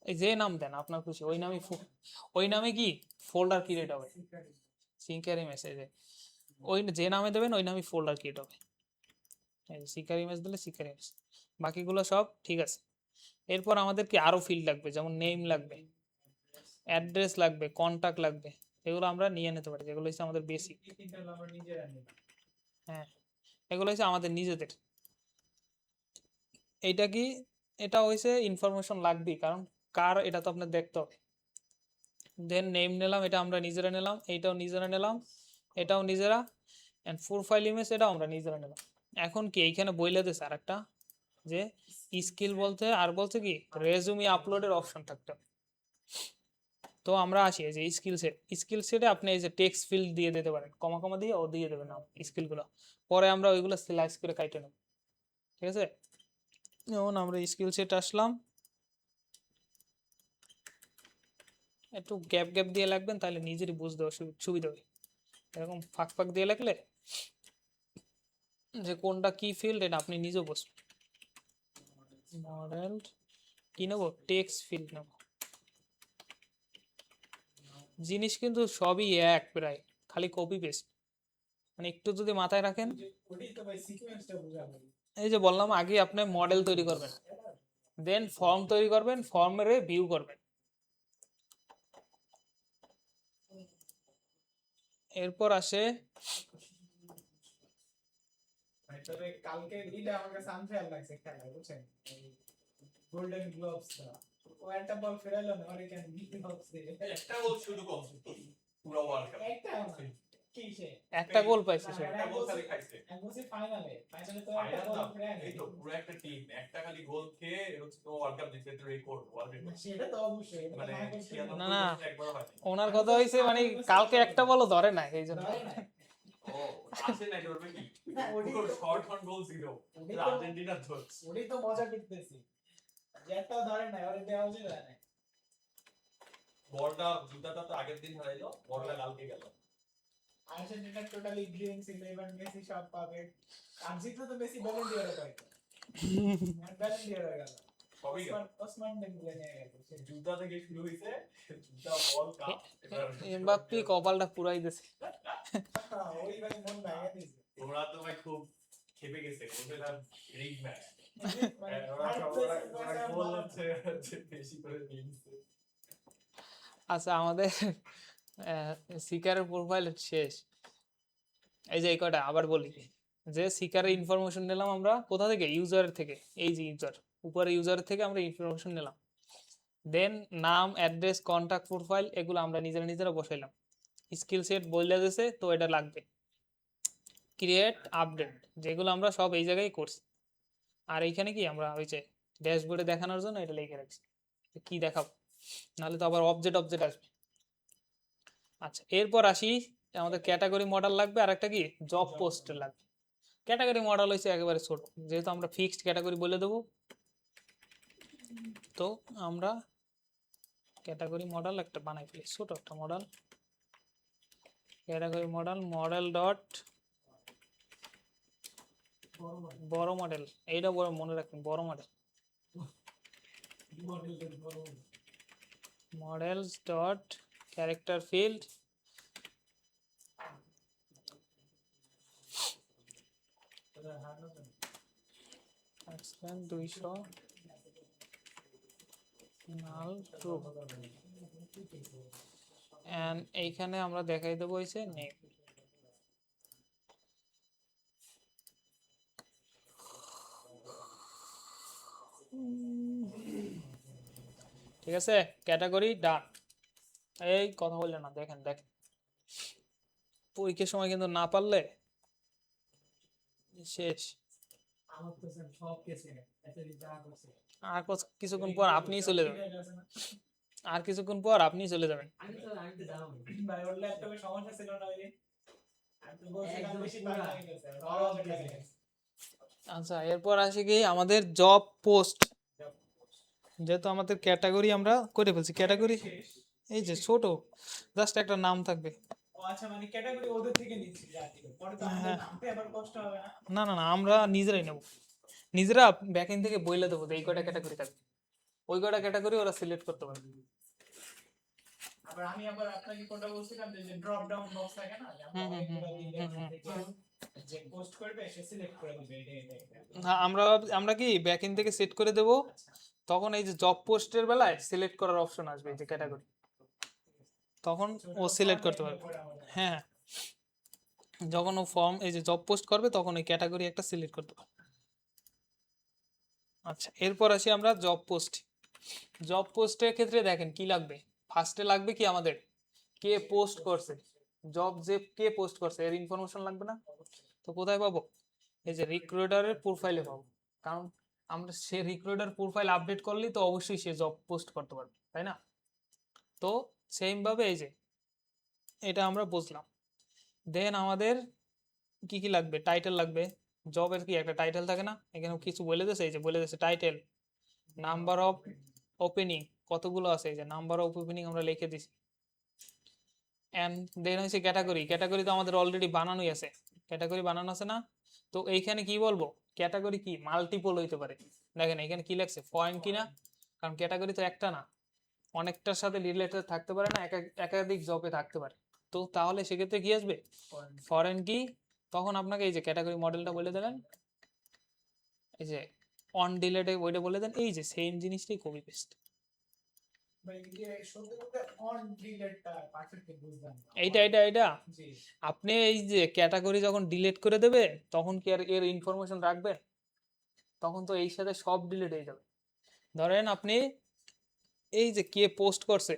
এই যে নাম দেন আপনার খুশি ওই নামে ওই নামে কি ফোল্ডার ক্রিয়েট হবে সিকার ইমেজ এই যে ওই যে নামে দেবেন ওই নামে ফোল্ডার ক্রিয়েট হবে এই সিকার ইমেজ দিলে সিকার ইমেজ বাকিগুলো সব ঠিক আছে এরপর আমাদের কি আরো ফিল্ড লাগবে যেমন নেম লাগবে অ্যাড্রেস লাগবে কন্টাক্ট লাগবে এগুলো আমরা নিয়ে নিতে পারি যেগুলো হচ্ছে আমাদের বেসিক এই তিনটা হলো আমরা নিজেরা নিই হ্যাঁ এগুলো হচ্ছে আমাদের নিজেদের এইটা কি এটা হইছে ইনফরমেশন লাগবেই কারণ কার এটা তো আপনার দেখতে হবে দেন নেম নিলাম এটা আমরা নিজেরা নিলাম এইটাও নিজেরা নিলাম এটাও নিজেরা এন্ড প্রোফাইল ইমেজ এটাও আমরা নিজেরা নিলাম এখন কি এইখানে বইলে দিছে আরেকটা যে স্কিল বলতে আর বলছে কি রেজুমি আপলোডের অপশন থাকতে হবে। তো আমরা আসি এই যে স্কিল সেটে আপনি এই যে টেক্সট ফিল্ড দিয়ে দিতে পারেন কমা কমা দিয়ে ও দিয়ে দেবেন স্কিলগুলো পরে আমরা ওইগুলো সিলেক্ট করে কাটে নেব ঠিক আছে যেমন আমরা স্কিল সেট আসলাম একটু গ্যাপ গ্যাপ দিয়ে লাগবেন তাহলে নিজেরই বুঝতে সুবিধা হবে এরকম ফাঁক ফাঁক দিয়ে লাগলে যে কোনটা কি ফিল্ড এটা আপনি নিজেও বুঝবেন মডেল কি নেবো টেক্সট ফিল্ড নেব জিনিস কিন্তু সবই এক প্রায় খালি কপি পেস্ট মানে একটু যদি মাথায় রাখেন ওটাই তো ভাই সিকোয়েন্সটা বুঝাবো এই যে বললাম আগে আপনি মডেল তৈরি করবেন দেন ফর্ম তৈরি করবেন ফর্মের ভিউ করবেন এরপর আসে মানে তবে কালকে এটা আমার কাছে আনফেয়ার লাগছে খেলা বুঝছেন গোল্ডেন গ্লোভস ও একটা বল ফেরাইলো না ওরে কেন গ্লোভস দিয়ে একটা গোল শুধু কম পুরো ওয়ার্ল্ড কাপ একটা কি সে একটা গোল পাইছে সে একটা গোল খালি খাইছে আমি বলছি ফাইনালে তো একটা ফাইনাল বল না ফেরাই এই তো পুরো একটা টিম একটা খালি গোল খেয়ে হচ্ছে তো ওয়ার্ল্ড কাপ জিতে তো রেকর্ড ওয়ার্ল্ড রেকর্ড সেটা তো অবশ্যই এটা মানে না করতে 96 না, না। একবারও হয়নি ওনার কথা হইছে মানে কালকে একটা বলও ধরে না এই জন্য ধরে না। ও আসে না করবে কি না, ওটাই তো- শর্ট অন গোল জিরো ওটাই তো- আর্জেন্টিনা ধরছে ওটাই তো মজা করতেছি যেটাও ধরে না ওরে দেওয়া উচিত হয় না বলটা জুতাটা তো আগের দিন হারাইলো বলটা কালকে গেল আর্জেন্টিনা টোটালি ড্রিঙ্কস 11 মেসি সব পাবে আর্জেন্টিনা তো মেসি ব্যালন ডিওর পায় ব্যালন ডিওর হয়ে গেল সবই গেল ওসমান ডেম্বলে নিয়ে গেছে সে জুতা থেকে শুরু হইছে জুতা বল কাপ এমবাপ্পে কপালটা পুরাই দিছে ওই ভাই মন ভেঙে দিছে তোমরা তো ভাই খুব খেপে গেছে কোথায় তার রিগ ম্যাচ মানে ওরা গোল হচ্ছে বেশি করে নিয়েছে আচ্ছা আমাদের সিকারের প্রোফাইল শেষ এই যে এই কটা আবার বলি যে সিকারের ইনফরমেশন নিলাম আমরা কোথা থেকে ইউজারের থেকে এই যে ইউজার উপরে ইউজারের থেকে আমরা ইনফরমেশন নিলাম দেন নাম অ্যাড্রেস কন্টাক্ট প্রোফাইল এগুলো আমরা নিজেরা নিজেরা বসাইলাম স্কিল সেট বলে দিয়েছে তো এটা লাগবে ক্রিয়েট আপডেট যেগুলো আমরা সব এই জায়গায় করছি আর এইখানে কি আমরা ওই যে ড্যাশবোর্ডে দেখানোর জন্য এটা লিখে রাখছি কি দেখাবো নাহলে তো আবার অবজেক্ট আসবে আচ্ছা এরপর আসি আমাদের ক্যাটাগরি মডেল লাগবে আর একটা কি জব পোস্ট লাগবে ক্যাটাগরি মডেল হচ্ছে একেবারে ছোট যেহেতু আমরা ফিক্সড ক্যাটাগরি বলে দেবো তো আমরা ক্যাটাগরি মডেল একটা বানাই ফেলি ছোট একটা মডেল ক্যাটাগরি মডেল ডট বড় মডেল এইটা বড় মনে রাখবেন বড় model models dot character field explain 200 null true and এইখানে আমরা দেখাই দেবো হইছে নেম ঠিক আছে ক্যাটাগরি ডান এই কথা বললেন না দেখেন পরীক্ষার সময় কিন্তু না পারলে শেষ আমার তো সব কেসে এত যা করছে আর কিছুক্ষণ পর আপনিই চলে যাবেন আর কিছুক্ষণ পর আপনিই চলে যাবেন আমি তো জানো ভাই ওর ল্যাপটপে সমস্যা ছিল না ওই আমি তো বলছিলাম বেশি টাকা হয়ে গেছে আচ্ছা এরপর আসে কি আমাদের জব পোস্ট যেহেতু আমাদের ক্যাটাগরি আমরা করে ফেলছি, ক্যাটাগরি শেষ। এই যে ছোট, জাস্ট একটা নাম থাকবে। ও আচ্ছা, মানে ক্যাটাগরি ওদের থেকে নিচ্ছি জাতি, পরে তো আমাদের হ্যাঁ, নামতে আবার কষ্ট হবে না? না না না, আমরা নিজেরাই নেব, নিজেরা ব্যাকএন্ড থেকে বইলে দেবো যে এই কয়টা ক্যাটাগরি থাকবে, ওই কয়টা ক্যাটাগরি ওরা সিলেক্ট করতে পারবে। আবার আমি আবার আপনাকে কোনটা বলছিলাম যে ড্রপ ডাউন বক্স থাকে না, যে আমরা হুম, হুম, অনেকগুলো হুম, দিলে হুম, ওখান হুম, থেকে যে পোস্ট করবে সে সিলেক্ট করে দিবে এটা। হ্যাঁ, আমরা কি ব্যাকএন্ড থেকে সেট করে দেব, আচ্ছা, তখন এই যে জব পোস্টের বেলায় সিলেক্ট করার অপশন আসবে এই যে ক্যাটাগরি, তখন ও সিলেক্ট করতে পারবে। হ্যাঁ, যখন ও ফর্ম এই যে জব পোস্ট করবে তখন ওই ক্যাটাগরি একটা সিলেক্ট করতে পারবে। আচ্ছা, এরপর আসি আমরা জব পোস্ট। জব পোস্টের ক্ষেত্রে দেখেন কি লাগবে, ফার্স্টে লাগবে কি আমাদের কে পোস্ট করছে, জব যে কে পোস্ট করছে এর ইনফরমেশন লাগবে না? তো কোথায় পাবো? এই যে রিক্রুটারের প্রোফাইলে পাবো, কারণ আমরা সে রিক্রুটার প্রোফাইল আপডেট করলেই তো অবশ্যই সে জব পোস্ট করতে পারবে, তাই না? তো সেম ভাবে এই যে এটা আমরা বুঝলাম। দেন আমাদের কি কি লাগবে, টাইটেল লাগবে, জবের কি একটা টাইটেল থাকে না, এখানে কিছু বলে দিয়েছে, এই যে বলে দিয়েছে টাইটেল, নাম্বার অফ ওপেনিং কতগুলো আছে, এই যে নাম্বার অফ ওপেনিং আমরা লিখে দিছি। এন্ড দেন হচ্ছে ক্যাটাগরি, ক্যাটাগরি তো আমাদের অলরেডি বানানোই আছে, ক্যাটাগরি বানানো আছে না? তো এইখানে কি বলবো, ক্যাটাগরি কি মাল্টিপল হইতে পারে। দেখেন এখানে কি লাগছে, ফরেন কিনা, কারণ ক্যাটাগরি তো একটা না, অনেকটার সাথে রিলেটেড থাকতে পারে না, একাধিক জবে থাকতে পারে। তো তাহলে সেক্ষেত্রে কি আসবে, ফরেন কি। তখন আপনাকে এই যে ক্যাটাগরি মডেলটা বলে দেবেন, এই যে অন ডিলেটে ওইটা বলে দেন, এই যে সেম জিনিসটাই কপি পেস্ট। ভাই যে সত্যি বলতে অন ডিলেটটা পারফেক্টলি বুঝলাম না। এইটা জি, আপনি এই যে ক্যাটাগরি যখন ডিলিট করে দেবে তখন কি আর এর ইনফরমেশন রাখবে? তখন তো এই সাথে সব ডিলিট হয়ে যাবে। ধরেন আপনি এই যে কে পোস্ট করছে,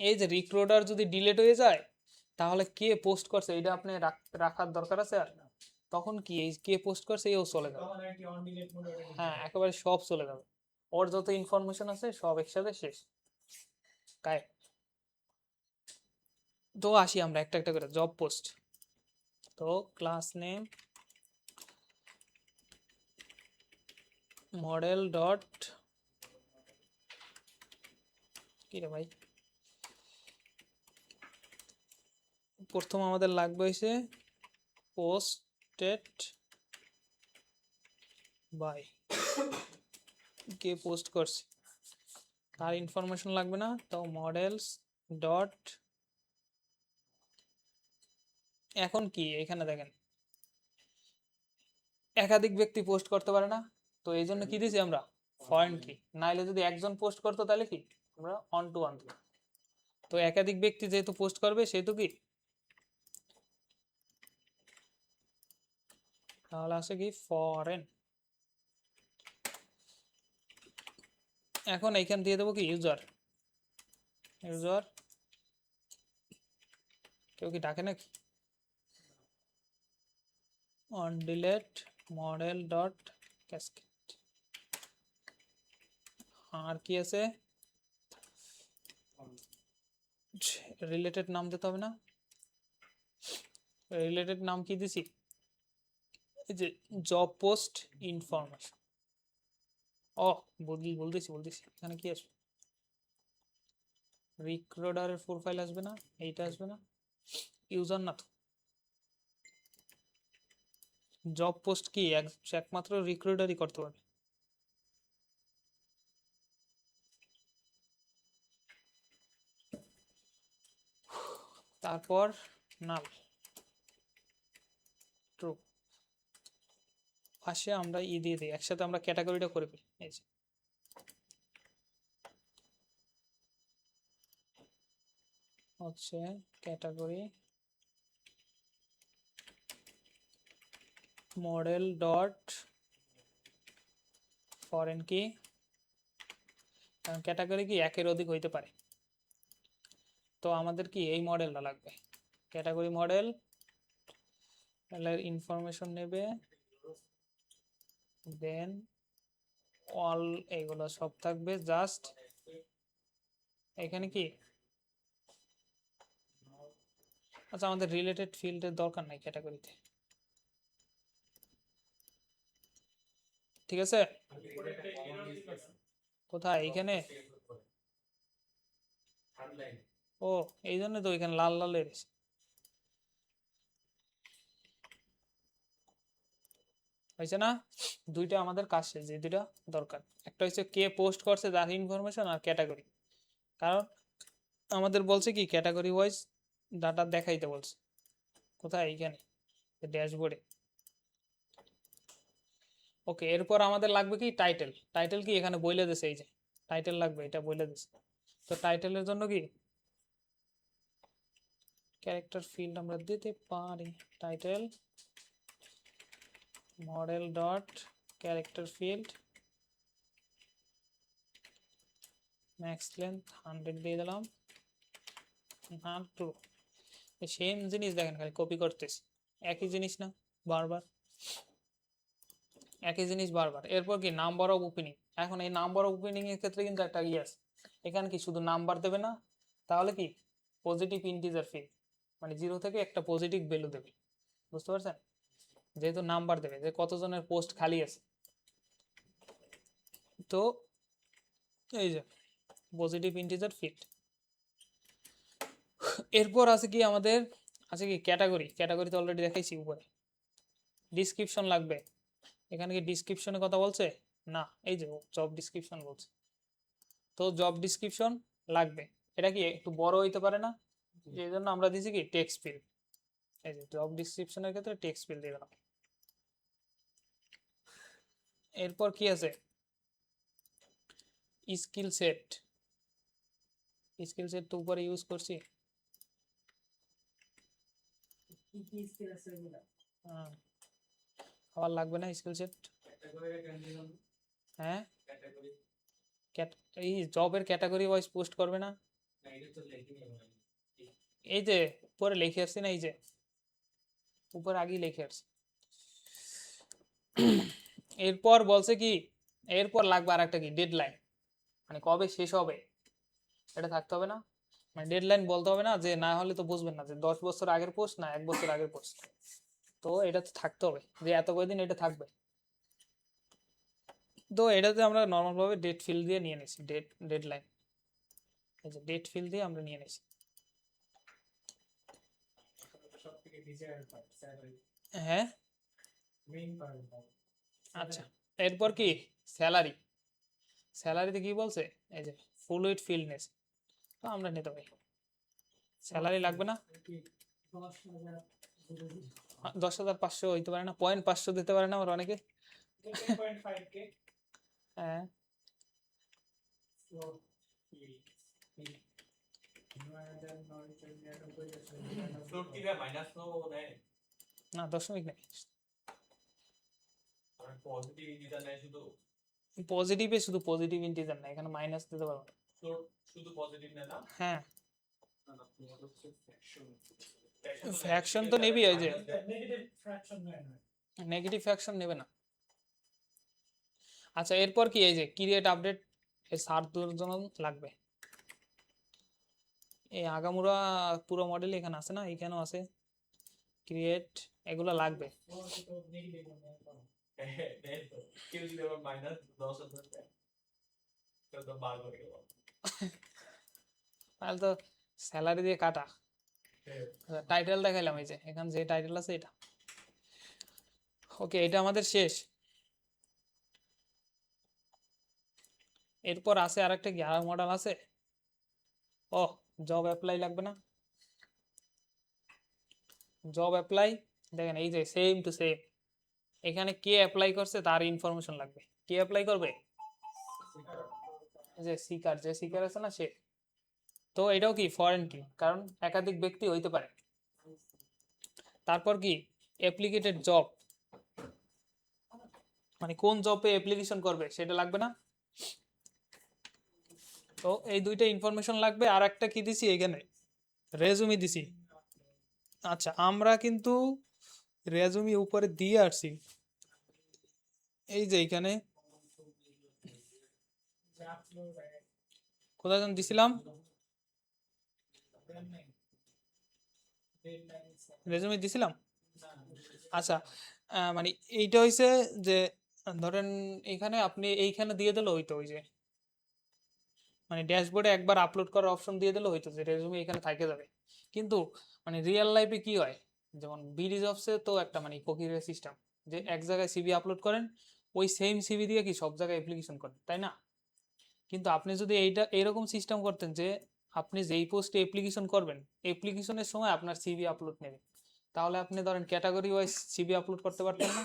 এই যে রিক্রুটার যদি ডিলিট হয়ে যায় তাহলে কে পোস্ট করছে এটা আপনি রাখার দরকার আছে আর? তখন কি এই কে পোস্ট করছে এও চলে যাবে। তখন আর কি অন ডিলেট মোড ওটা হ্যাঁ, একেবারে সব চলে যাবে, ওর যত ইনফরমেশন আছে সব একসাথে শেষ। তাই তো আসি আমরা একটা একটা করে জব পোস্ট। তো ক্লাস নেম মডেল ডট, কি রে ভাই, প্রথম আমাদের লাগবে হয়েছে পোস্টেড বাই, কে পোস্ট করছে তার ইনফরমেশন লাগবে না, তো মডেলস ডট। এখন কি এখানে দেখেন একাধিক ব্যক্তি পোস্ট করতে পারে না, তো এই জন্য কি দিছি আমরা ফরেন কি, নাইলে যদি একজন পোস্ট করতো তাহলে কি আমরা অন টু ওয়ান। তো একাধিক ব্যক্তি যেহেতু পোস্ট করবে সেহেতু কি, তাহলে আসে কি ফরেন। এখন এইখান দিয়ে দেবো কি ইউজার, ইউজার কেউ কি ডাকে নাকি, on delete model dot cascade. আর কি আছে, রিলেটেড নাম দিতে হবে না, রিলেটেড নাম কি দিছি, এই যে জব পোস্ট ইনফরমেশন। ও বলতেছি এখানে কি আসবে, রিক্রুটারের প্রোফাইল আসবে না, এইটা আসবে না, ইউজার না তো, জব পোস্ট কি একমাত্র রিক্রুটারই করতে পারবে। তারপর নাল ট্রু, পাশে আমরা দিয়ে দিই, একসাথে আমরা ক্যাটাগরিটা করে ফেলি, এই যে হচ্ছে ক্যাটাগরি মডেল ডট ফরেন কি, কারণ ক্যাটাগরি কি একের অধিক হইতে পারে, তো আমাদের কি এই মডেলটা লাগবে, ক্যাটাগরি মডেল এর ইনফরমেশন নেবে, দেন অল এইগুলো সব থাকবে, জাস্ট এখানে কি, আচ্ছা আমাদের রিলেটেড ফিল্ডের দরকার নাই ক্যাটাগরিতে, ঠিক আছে। কোথায় এইখানে? ও, এই জন্য তো এখানে লাল লাল এসেছে। হয়েছে না? দুইটা আমাদের কাজ শেষ, যে দুইটা দরকার। একটা হচ্ছে কে পোস্ট করছে তার ইনফরমেশন, আর ক্যাটাগরি। কারণ আমাদের বলছে কি ক্যাটাগরি ওয়াইজ ডাটা দেখাইতে বলছে। কোথায়? এইখানে ড্যাশবোর্ডে। ওকে, এরপর আমাদের লাগবে কি টাইটেল। টাইটেল কি এখানে বইলে দিছে, এই যে টাইটেল লাগবে, এটা বইলে দিছে। তো টাইটেলের জন্য কি ক্যারেক্টার ফিল্ড আমরা দিতে পারি, title model dot character field max length 100 দিয়ে দিলাম। হ্যাঁ, ট্রু। সেম জিনিস দেখেন, খালি কপি করতেছি, একই জিনিস না বারবার, একই জিনিস বারবার। এরপর কি নাম্বার অফ ওপেনিং। এখন এই নাম্বার অফ ওপেনিং এর ক্ষেত্রে কিন্তু একটা ইয়ে আছে, এখানে কি শুধু নাম্বার দেবে না, তাহলে কি পজিটিভ ইন্টিজার ফিল্ড, মানে 0 থেকে একটা পজিটিভ ভ্যালু দেবে। বুঝতে পারছেন? যেহেতু নাম্বার দেবে যে কতজনের পোস্ট খালি আছে, তো এই যে পজিটিভ ইন্টিজার ফিল্ড। এরপর আছে কি আমাদের, আছে কি ক্যাটাগরি। ক্যাটাগরি তো অলরেডি দেখাইছি উপরে। ডিসক্রিপশন লাগবে। এখানে কি ডিসক্রিপশনের কথা বলছে? না, এই যে জব ডিসক্রিপশন বলছে। তো জব ডিসক্রিপশন লাগবে। এটা কি একটু বড় হইতে পারে না, এই জন্য আমরা দিছি কি টেক্সট ফিল্ড। এই যে জব ডিসক্রিপশনের ক্ষেত্রে টেক্সট ফিল্ড দিয়ে দিলাম। এরপর কি আছে? Skill set. স্কিল সেট তো উপরে ইউজ করছি। আবার লাগবে না স্কিল সেট? হ্যাঁ, এই জবের ক্যাটাগরি ওয়াইজ পোস্ট করবে না? এই যে উপরে লিখে আসছি না, এই যে উপরে আগেই লিখে আসছি। এরপর বলছে কি, এরপর লাগবে আর একটা কি ডেডলাইন, মানে কবে শেষ হবে এটা থাকতে হবে না? মানে ডেডলাইন বলতে হবে না, যে না হলে তো বুঝবেন না যে 10 বছর আগের পোস্ট না 1 বছর আগের পোস্ট। তো এটা তো থাকতে হবে যে এত কয়দিন এটা থাকবে। তো এটাতে আমরা নর্মাল ভাবে ডেট ফিল দিয়ে নিয়ে নিয়েছি, ডেডলাইন। এই যে ডেট ফিল দিয়ে আমরা নিয়ে নিয়েছি। সবথেকে ডিজায়ার পার্ট স্যালারি, হ্যাঁ, মেইন পার্ট। আচ্ছা। এরপর কি স্যালারি। স্যালারিতে কি বলছে? এই যে ফুল উইথ ফিল্ডনেস, তো আমরা নিতে পারি। স্যালারি লাগবে না? 10,500 হইতে পারে না, 500 দিতে পারে না আমার অনেকে। 10.5k। হ্যাঁ, ফ্লোট কি ভাই মাইনাস নো নেয়? না দশমিক নেই, আর পজিটিভ ইন্টিজার নেয় শুধু? পজিটিভে শুধু পজিটিভ ইন্টিজার না, এখানে মাইনাস দিতে পারবো না। ফ্লোট শুধু পজিটিভ নেয় না? হ্যাঁ, না না, ফ্লোট হচ্ছে ফ্র্যাকশন। ফ্র্যাকশন তো নেবি, ওই যে নেগেটিভ ফ্র্যাকশন নয় না। নেগেটিভ ফ্র্যাকশন নেবে না। আচ্ছা, এরপর কি এই যে ক্রিয়েট আপডেট, এই সার্চের জন্য লাগবে। এই আগামুরা পুরো মডেল এখানে আছে না, এখানেও আছে ক্রিয়েট, এগুলো লাগবে। ও তো নেগেটিভ নয়। নেয় তো। কেউ যদি আবার মাইনাস 10,000 দেয়, তাহলে তো বাগ হয়ে গেল। তাহলে তো স্যালারি দিয়ে কাটা। টাইটেল দেখাইলাম, এই যে এখানে যে টাইটেল আছে এটা। ওকে, এটা আমাদের শেষ। এরপর আছে আরেকটা কি আর মডেল আছে। ও, জব অ্যাপ্লাই লাগবে না? জব অ্যাপ্লাই দেখেন, এই যে সেম টু সেম, এখানে কে অ্যাপ্লাই করছে তার ইনফরমেশন লাগবে। কে অ্যাপ্লাই করবে? যে সিকার, যে সিকার আছে না সে। তো এটাও কি ফরেন কি, কারণ একাধিক ব্যক্তি হইতে পারে। তারপর কি অ্যাপ্লিকেটেড জব, মানে কোন জবে অ্যাপ্লিকেশন করবে সেটা লাগবে না? তো এই দুইটা ইনফরমেশন লাগবে। আর একটা কি দিছি এখানে, রেজুমি দিছি। আচ্ছা, আমরা কিন্তু রেজুমি উপরে দিয়ে আসছি, এই যে এইখানে কোথায় যেন দিছিলাম, রেজুমি দিছিলাম। আচ্ছা, মানে এইটা হইছে যে ধরেন এখানে আপনি এইখানে দিয়ে দিল, ওই তো ওই যে মানে ড্যাশবোর্ডে একবার আপলোড করার অপশন দিয়ে দিলে হইতো যে রেজুমে এখানে থাকে যাবে। কিন্তু মানে রিয়েল লাইফে কি হয়, যেমন বিডি জবসে তো একটা মানে কোকিরের সিস্টেম, যে এক জায়গায় সিভি আপলোড করেন, ওই সেম সিভি দিয়ে কি সব জায়গায় অ্যাপ্লিকেশন করেন, তাই না? কিন্তু আপনি যদি এইটা এরকম সিস্টেম করতেন যে আপনি যেই পোস্টে অ্যাপ্লিকেশন করবেন, অ্যাপ্লিকেশনের সময় আপনার সিভি আপলোড নেবে, তাহলে আপনি ধরেন ক্যাটাগরি ওয়াইজ সিভি আপলোড করতে পারতেন না।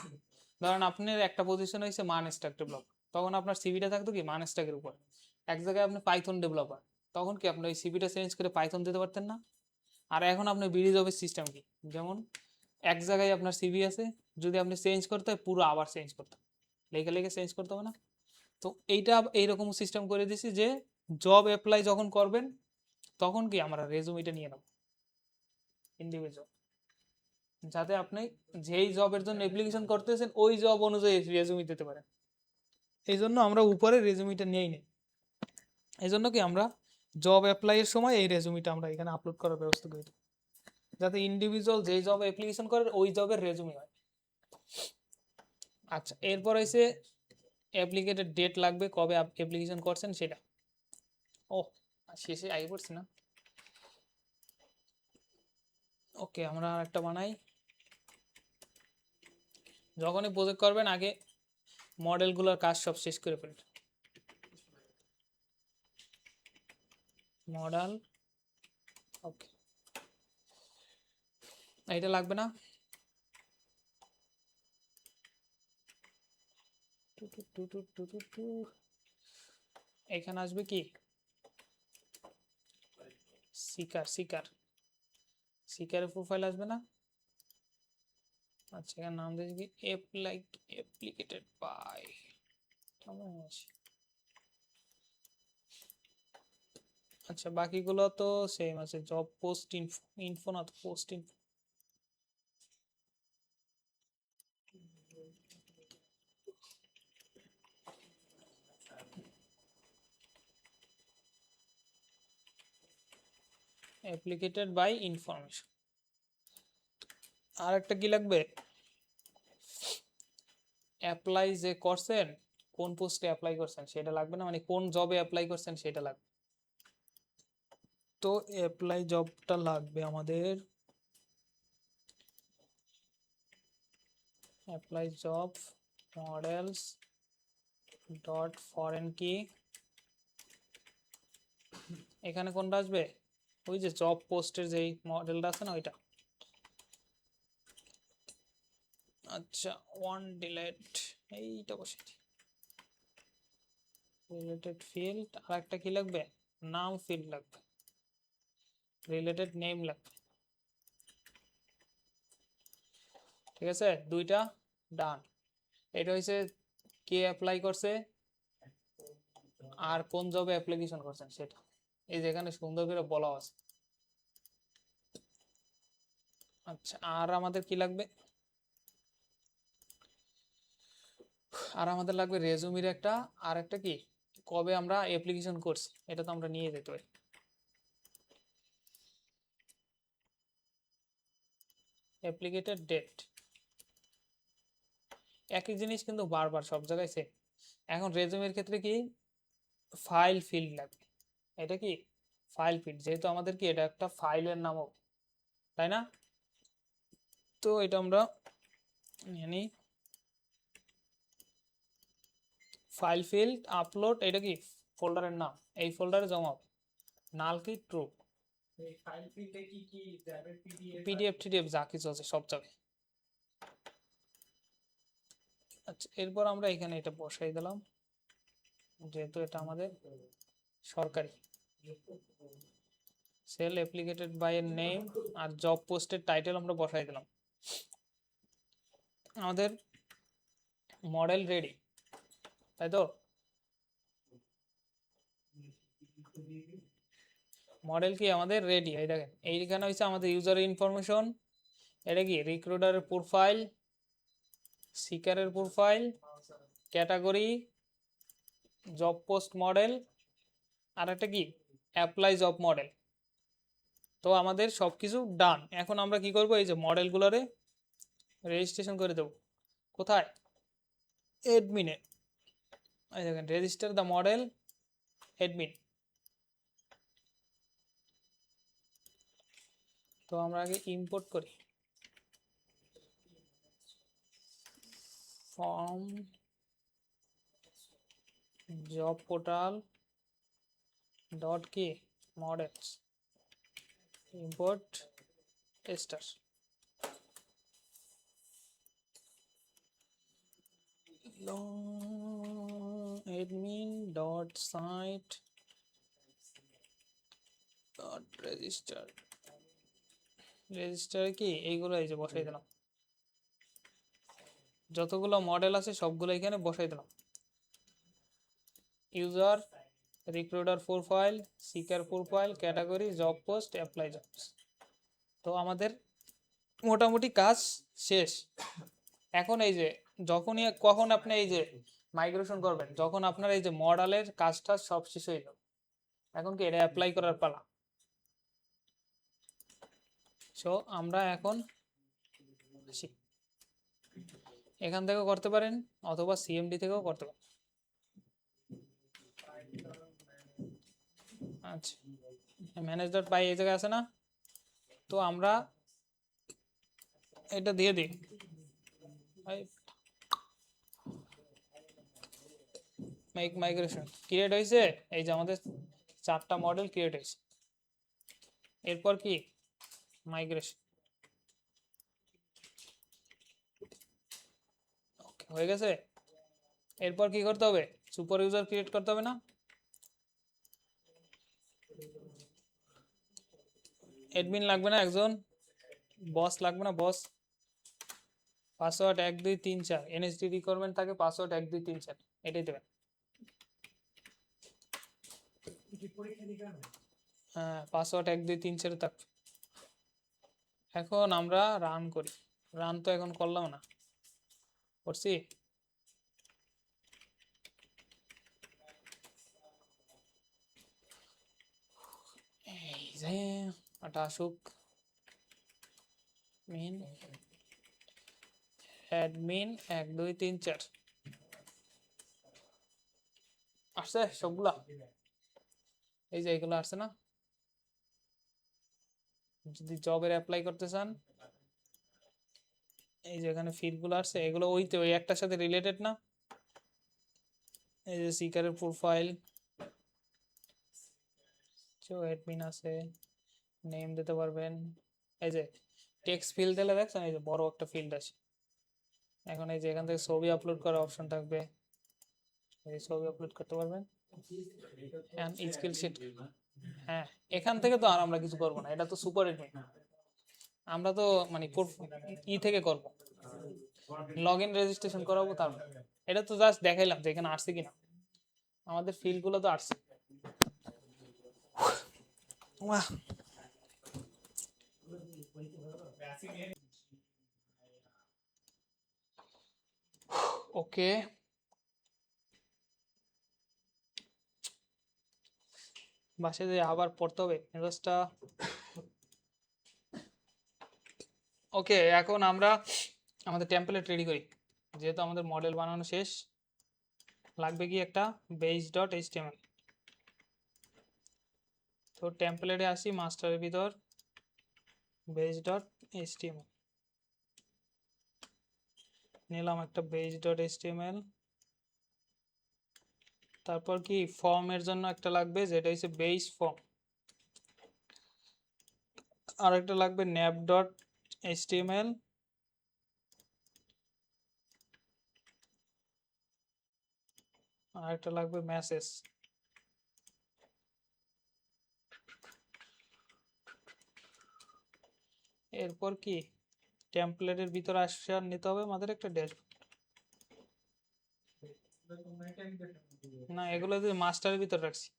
ধরেন আপনার একটা পজিশন হয়েছে মান স্ট্যাক ডেভেলপার, তখন আপনার সিভিটা থাকতো কি মান স্ট্যাকের উপর। এক জায়গায় আপনি পাইথন ডেভেলপার, তখন কি আপনি ওই সিভিটা চেঞ্জ করে পাইথন দিতে পারতেন না? আর এখন আপনি বিডি জবের সিস্টেম কি, যেমন এক জায়গায় আপনার সিভি আছে, যদি আপনি চেঞ্জ করতে হয় পুরো আবার চেঞ্জ করতে হবে, লেখে লেখে চেঞ্জ করতে হবে না? তো এইটা এইরকম সিস্টেম করে দিছি যে জব অ্যাপ্লাই যখন করবেন তখন কি আমরা রেজুমিটা নিয়ে নেব ইন্ডিভিজুয়াল, যাতে আপনি যেই জবের জন্য অ্যাপ্লিকেশন করতেছেন ওই জব অনুযায়ী রেজুমি দিতে পারেন। এই জন্য আমরা উপরে রেজুমিটা নিয়েই নিই। এই জন্য কি আমরা জব অ্যাপ্লাইয়ের সময় এই রেজুমিটা আমরা এখানে আপলোড করার ব্যবস্থা করি, যাতে ইন্ডিভিজুয়াল যেই জব অ্যাপ্লিকেশন করে ওই জবের রেজুমি হয়। আচ্ছা, এরপর এসে অ্যাপ্লিকেটেড ডেট লাগবে, কবে অ্যাপ্লিকেশন করছেন সেটা। ও শেষে আগে পড়ছি না। ওকে, আমরা একটা বানাই। যখনই প্রজেক্ট করবেন আগে মডেলগুলোর কাজ সব শেষ করে ফেলবেন। মডেল, ওকে, এটা লাগবে না। এখানে আসবে কি সিকার, সিকারের প্রোফাইল আসবে না। আচ্ছা, এখানে নাম দিয়েছি কি অ্যাপ্লিকেটেড বাই, আচ্ছা বাকিগুলো তো সেম আছে, জব পোস্ট ইনফো না তো post info. Applicated by information. আর একটা কি লাগবে, অ্যাপ্লাই যে করছেন, কোন পোস্টে অ্যাপ্লাই করছেন সেটা লাগবে না, মানে কোন জবে অ্যাপ্লাই করছেন সেটা লাগবে। তো অ্যাপ্লাই জবটা লাগবে আমাদের, apply job models dot foreign key, এখানে কোনটা আসবে, ওই যে জব পোস্টের যেই মডেলটা আছে না ওইটা। আচ্ছা, ওয়ান ডিলেট, এইটা বসে রিলেটেড ফিল্ড। আর একটা কি লাগবে, নাম ফিল্ড লাগবে, রিলেটেড নেম লাগবে। ঠিক আছে, দুইটা ডান। এটা হইছে কে অ্যাপ্লাই করছে আর কোন জবে অ্যাপ্লিকেশন করছেন সেটা, এই যেখানে সুন্দর করে বলা আছে। আচ্ছা, আর আমাদের কি লাগবে, আর আমাদের লাগবে রেজুমির একটা, আর একটা কি কবে আমরা অ্যাপ্লিকেশন করছি এটা তো আমরা নিয়ে যেতে পারি। অ্যাপ্লিকেটেড ডেট, একই জিনিস কিন্তু বারবার সব জায়গায় সেম। এখন রেজুমের ক্ষেত্রে কি ফাইল ফিল্ড লাগবে, এটা কি ফাইল ফিল্ড, যেহেতু আমাদের কি এটা একটা ফাইলের নামও, তাই না? তো এটা আমরা নিয়ে নিই, ফাইল ফিল্ড আপলোড, এটা কি ফোল্ডারের নাম, এই ফোল্ডারে জমা হবে, নাল কি ট্রু। এই ফাইল ফিল্ডে কি কি যাবে, পিডিএফ পিডিএফ টিডিএফ যা কিছু আছে সব যাবে। আচ্ছা, এরপর আমরা এখানে এটা বসাই দিলাম, যেহেতু এটা আমাদের সরকারি। সেল অ্যাপ্লিকেটেড বাই এর নেম আর জব পোস্টের টাইটেল আমরা বসাই দিলাম। আমাদের মডেল রেডি, তাই তো? মডেল কি আমাদের রেডি, এই দেখেন এইখানে হচ্ছে আমাদের ইউজার ইনফরমেশন, এটা কি রিক্রুটারের প্রোফাইল, সিকারের profile, category, job post model, আর একটা কি অ্যাপ্লাই জব মডেল। তো আমাদের সবকিছু ডান। এখন আমরা কি করব, এই যে মডেলগুলোরে রেজিস্ট্রেশন করে দেব, কোথায়, অ্যাডমিনে। এই দেখেন রেজিস্টার দ্য মডেল অ্যাডমিন, তো আমরা আগে ইম্পোর্ট করি ফর্ম জব পোর্টাল ডট কি models import tester admin dot site dot register register কি এইগুলো এই যে বসাই দিলাম, যতগুলো মডেল আছে সবগুলো এখানে বসাই দিলাম। User, recruiter profile, seeker profile, category, job post, apply jobs. তো আমাদের মোটামুটি কাজ শেষ। এখন এই যে যখনই কখন আপনি এই যে মাইগ্রেশন করবেন, যখন আপনার এই যে মডেলের কাজটা সব শেষ হয়ে যাবে, এখন কি এটা অ্যাপ্লাই করার পালা। সো আমরা এখন আসি, এখান থেকেও করতে পারেন অথবা সিএমডি থেকেও করতে পারেন। আচ্ছা, ম্যানেজ ডট পাই এই জায়গায় আছে না, তো আমরা এটা দিয়ে দিই। মেক মাইগ্রেশন ক্রিয়েট হয়েছে, এই যে আমাদের 4টা মডেল ক্রিয়েট হয়েছে। এরপর কি মাইগ্রেশন ওকে হয়ে গেছে। এরপর কি করতে হবে, সুপার ইউজার ক্রিয়েট করতে হবে না, অ্যাডমিন লাগবে না, একজন বস লাগবে না, বস পাসওয়ার্ড 1 2 3 4 এনএসডি রিকোয়ারমেন্ট থাকে, পাসওয়ার্ড 1 2 3 4 এটাই দেবেন। হ্যাঁ, পাসওয়ার্ড 1 2 3 4 থাকবে। এখন আমরা রান করি, রান তো এখন করলাম না, করছি। এই যে এটা আসুক, মেন অ্যাডমিন 1 2 3 4 আসছে সবগুলা, এই যে এগুলো আসছে না। যদি জবের অ্যাপ্লাই করতে চান, এই যে এখানে ফিল্ডগুলো আসছে, এগুলো ওই একটার সাথে রিলেটেড না। এই যে সিকারের প্রোফাইল, অ্যাডমিন আছে, নেম দিতে পারবেন। এই যে টেক্সট ফিল্ড দিলে দেখছেন এই যে বড় একটা ফিল্ড আছে। এখন এই যে এখান থেকে ছবি আপলোড করার অপশন থাকবে, এই ছবি আপলোড করতে পারবেন। এন্ড স্কিল শিট, হ্যাঁ এখান থেকে তো আর আমরা কিছু করব না, এটা তো সুপার অ্যাডমিন, আমরা তো মানে ই থেকে করব, লগ ইন রেজিস্ট্রেশন করাবো। তারপর এটা তো জাস্ট দেখাইলাম যে এখানে আসছে কিনা, আমাদের ফিল্ড গুলো তো আসছে। বাহ, ওকে বাসে যে আবার পড়তে হবে মেজাজটা। ওকে, এখন আমরা আমাদের টেমপ্লেট রেডি করি, যেহেতু আমাদের মডেল বানানো শেষ। লাগবে কি একটা বেস ডট এইচটিএমএল। তো টেমপ্লেটে আসি, মাস্টারের ভিতর বেস ডট এইচটিএমএল নিলাম, একটা বেস ডট এইচটিএমএল। তারপর কি ফর্মের জন্য একটা লাগবে, যেটা হচ্ছে বেস ফর্ম। আর একটা লাগবে ন্যাপ ডট এইচটিএমএল। আর একটা লাগবে মেসেজ। এরপর কি টেমপ্লেটের ভিতর আসা নিতে হবে আমাদের একটা ড্যাশবোর্ড। না, এগুলো যে মাস্টারের ভিতর রাখছি,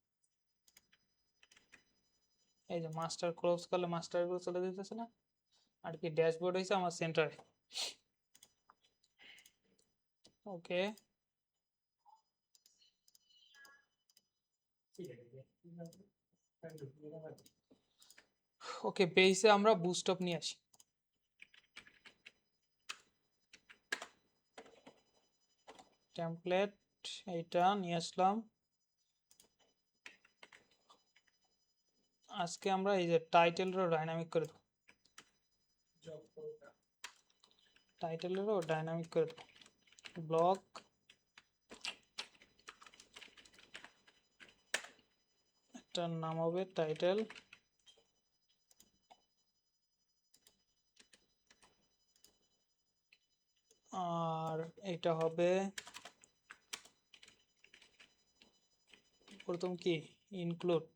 এই যে মাস্টার ক্লোজ করলে মাস্টার গুলো চলে যেতেছে না। আর কি ড্যাশবোর্ড হয়েছে আমার সেন্টারে। ওকে, ওকে বেসে আমরা বুস্টঅপ নিয়ে আসি। টেমপ্লেট এইটা নিয়ে আসলাম। আজকে আমরা এই যে টাইটেলটা ডাইনামিক করে দেব। জব কোডটা টাইটেলেরও ডাইনামিক করে দেবো। ব্লক এটার নাম হবে টাইটেল, আর এটা হবে প্রথম কি ইনক্লুড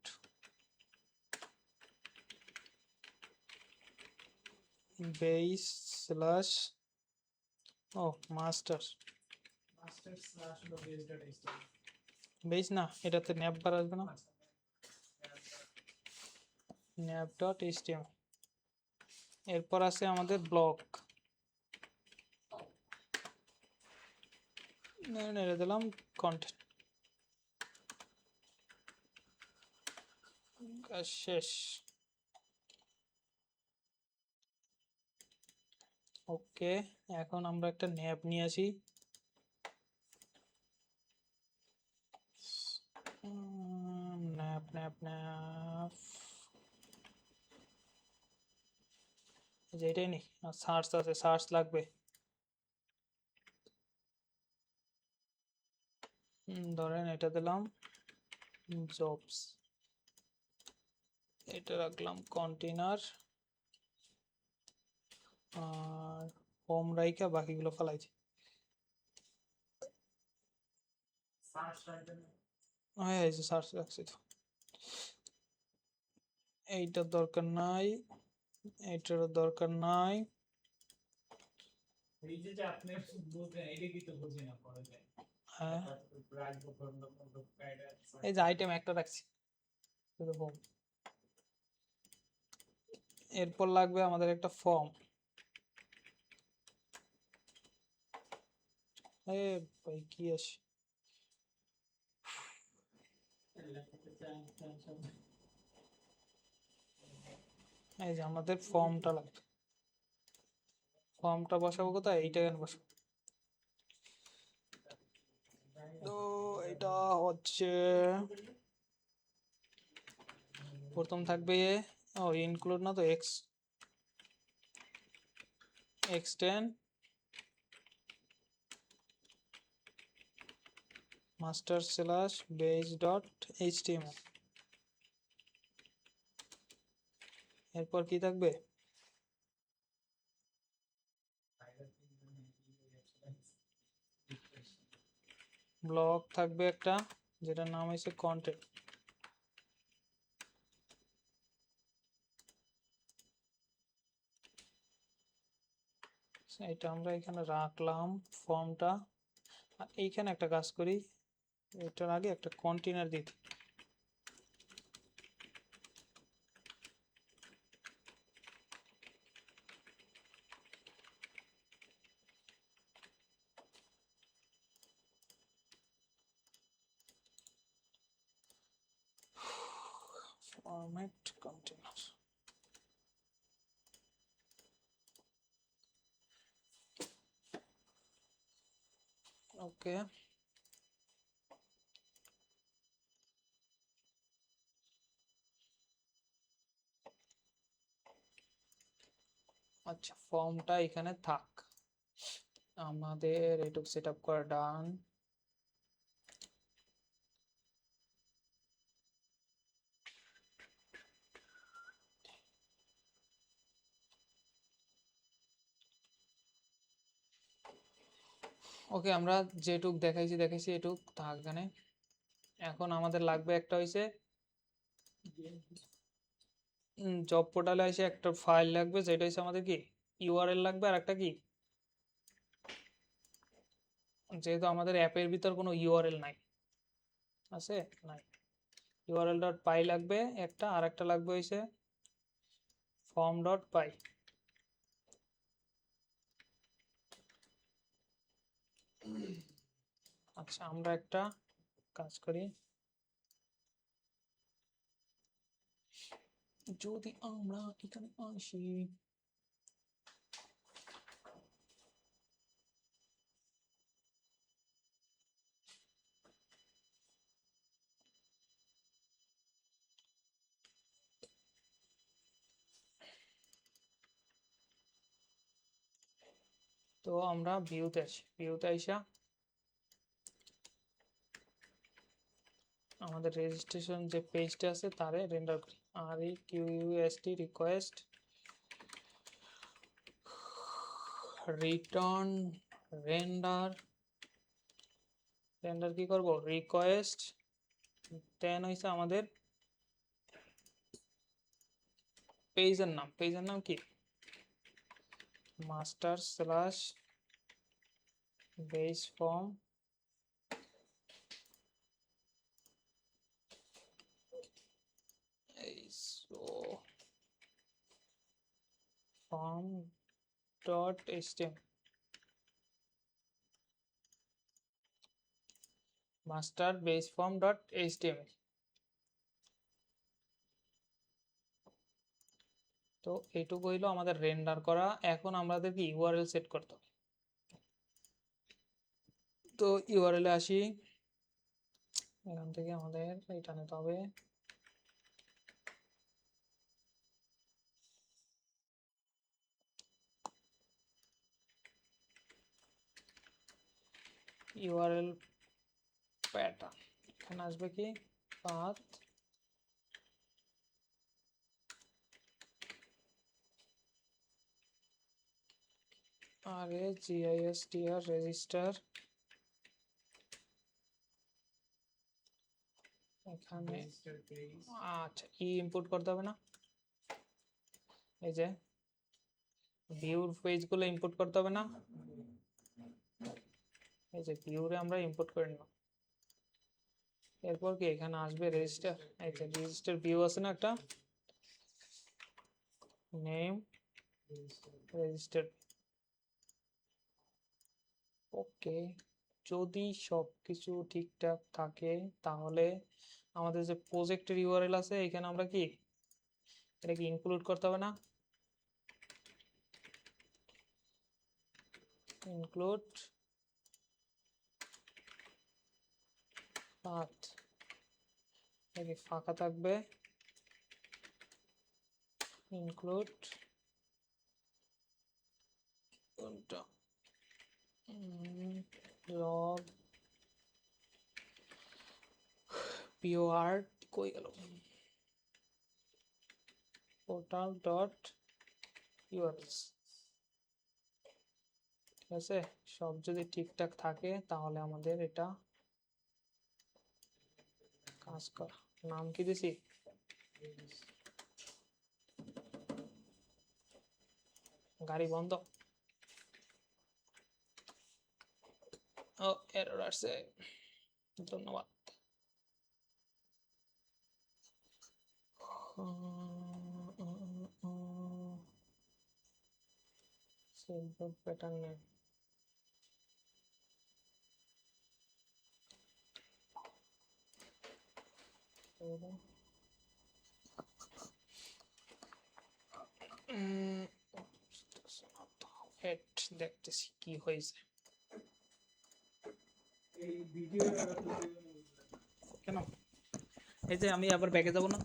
বেস স্ল্যাশ ও মাস্টার মাস্টার স্ল্যাশ হলো বেস ডট এইচটিএমএল। বেস না, এটাতে ন্যাপ বার আসবে না, ন্যাপ ডট এইচটিএমএল। এরপর আছে আমাদের ব্লক, নেড়ে দিলাম কন্টেন্ট, শেষ। ওকে, এখন আমরা একটা ন্যাপ নিয়ে আসি। ন্যাপ ন্যাপ ন্যাপ যেটাই নেই, সার্চ আছে, সার্চ লাগবে। ধরেন এটা দিলাম জবস, এটা রাখলাম কন্টেনার, আর হোম রাইকা বাকিগুলো ফেলাইছি। সার্চ রাখবেন না। হ্যাঁ এই যে সার্চ রাখছি তো, এইটার দরকার নাই, এইটারও দরকার নাই। এই যে আপনি বলতেন এটা কি তো বুঝি না পরে যায় হ্যাঁ রাখবো বন্ধ বন্ধ এটা এই যে আইটেম একটা রাখছি শুধু হোম। এরপর লাগবে আমাদের একটা ফর্ম। এ ভাই কি আছে, এই যে আমাদের ফর্মটা লাগবে। ফর্মটা বসাবো কোথায়, এইটা কেন বসাবো, তো এটা হচ্ছে প্রথম থাকবে ও ইনক্লুড না তো extend master slash base dot HTML. এরপর কি থাকবে, ব্লক থাকবে একটা যেটার নাম হচ্ছে কন্টেন্ট। এটা আমরা এখানে রাখলাম ফর্মটা। আর এইখানে একটা কাজ করি, এটার আগে একটা কন্টেনার দিই। ফরম্যাট কন্টেনার, ওকে। আচ্ছা ফর্মটা এখানে থাক, আমাদের এটুকু সেট আপ করা ডান। ওকে, আমরা যেটুক দেখাইছি এটুক থাক এখানে। এখন আমাদের লাগবে একটা হইছে জব পোর্টালে এসে একটা ফাইল লাগবে, যেটা হচ্ছে আমাদের কি ইউআরএল লাগবে, আর একটা কি, যেহেতু আমাদের অ্যাপের ভিতর কোনো ইউআরএল নাই, আছে নাই, ইউআরএল ডট পাই লাগবে একটা, আর একটা লাগবে হইছে ফর্ম ডট পাই। আচ্ছা আমরা একটা কাজ করি, যদি আমরা এখানে আসি, তো আমরা ভিউতে আসি, ভিউতে আইসা আমাদের রেজিস্ট্রেশন যে পেজটা আছে তারে রেন্ডার করি। request request return render, render কি করব রিকোয়েস্ট, দেন হইছে আমাদের পেজের নাম, পেজের নাম কি master slash base form form dot html, master base form dot html। তো এইটুকু হইলো আমাদের রেন্ডার করা। এখন আমাদেরকে ইউআরএল সেট করতে হবে। তো ইউআরএল এ আসি, এখান থেকে আমাদের এটা নিতে হবে, ইউআরএল প্যাটার্ন, এখানে আসবে কি পাথ gistr রেজিস্টার, এখানে আচ্ছা ই ইনপুট করতে হবে না, এই যে ভিউর পেজগুলো ইনপুট করতে হবে না, এই যে ভিউরে আমরা ইনপুট করে নিলাম। এরপর কি এখানে আসবে রেজিস্টার, এই যে রেজিস্টার ভিউ আছে না একটা, নেম রেজিস্টার, ওকে। যদি সবকিছু ঠিকঠাক থাকে তাহলে আমাদের যে প্রজেক্টের ইউআরএল আছে এখানে আমরা কি এটা কি ইনক্লুড করতে হবে না, ইনক্লুড পাথ, নাকি ফাঁকা থাকবে, ইনক্লুড কোনটা লগ পিওআর কই গেল, পোর্টাল ডট ইউআরএলস। ঠিক আছে, সব যদি ঠিকঠাক থাকে তাহলে আমাদের এটা কাজ করা। নাম কি দিছি, গাড়ি বন্ধ, ও এরর আসছে, ধন্যবাদ। সিম্পল প্যাটার্ন নেম, দেখতেছি কি হয়েছে, এই ভিডিও কেন এই যে আমি আবার ব্যাকে যাব না,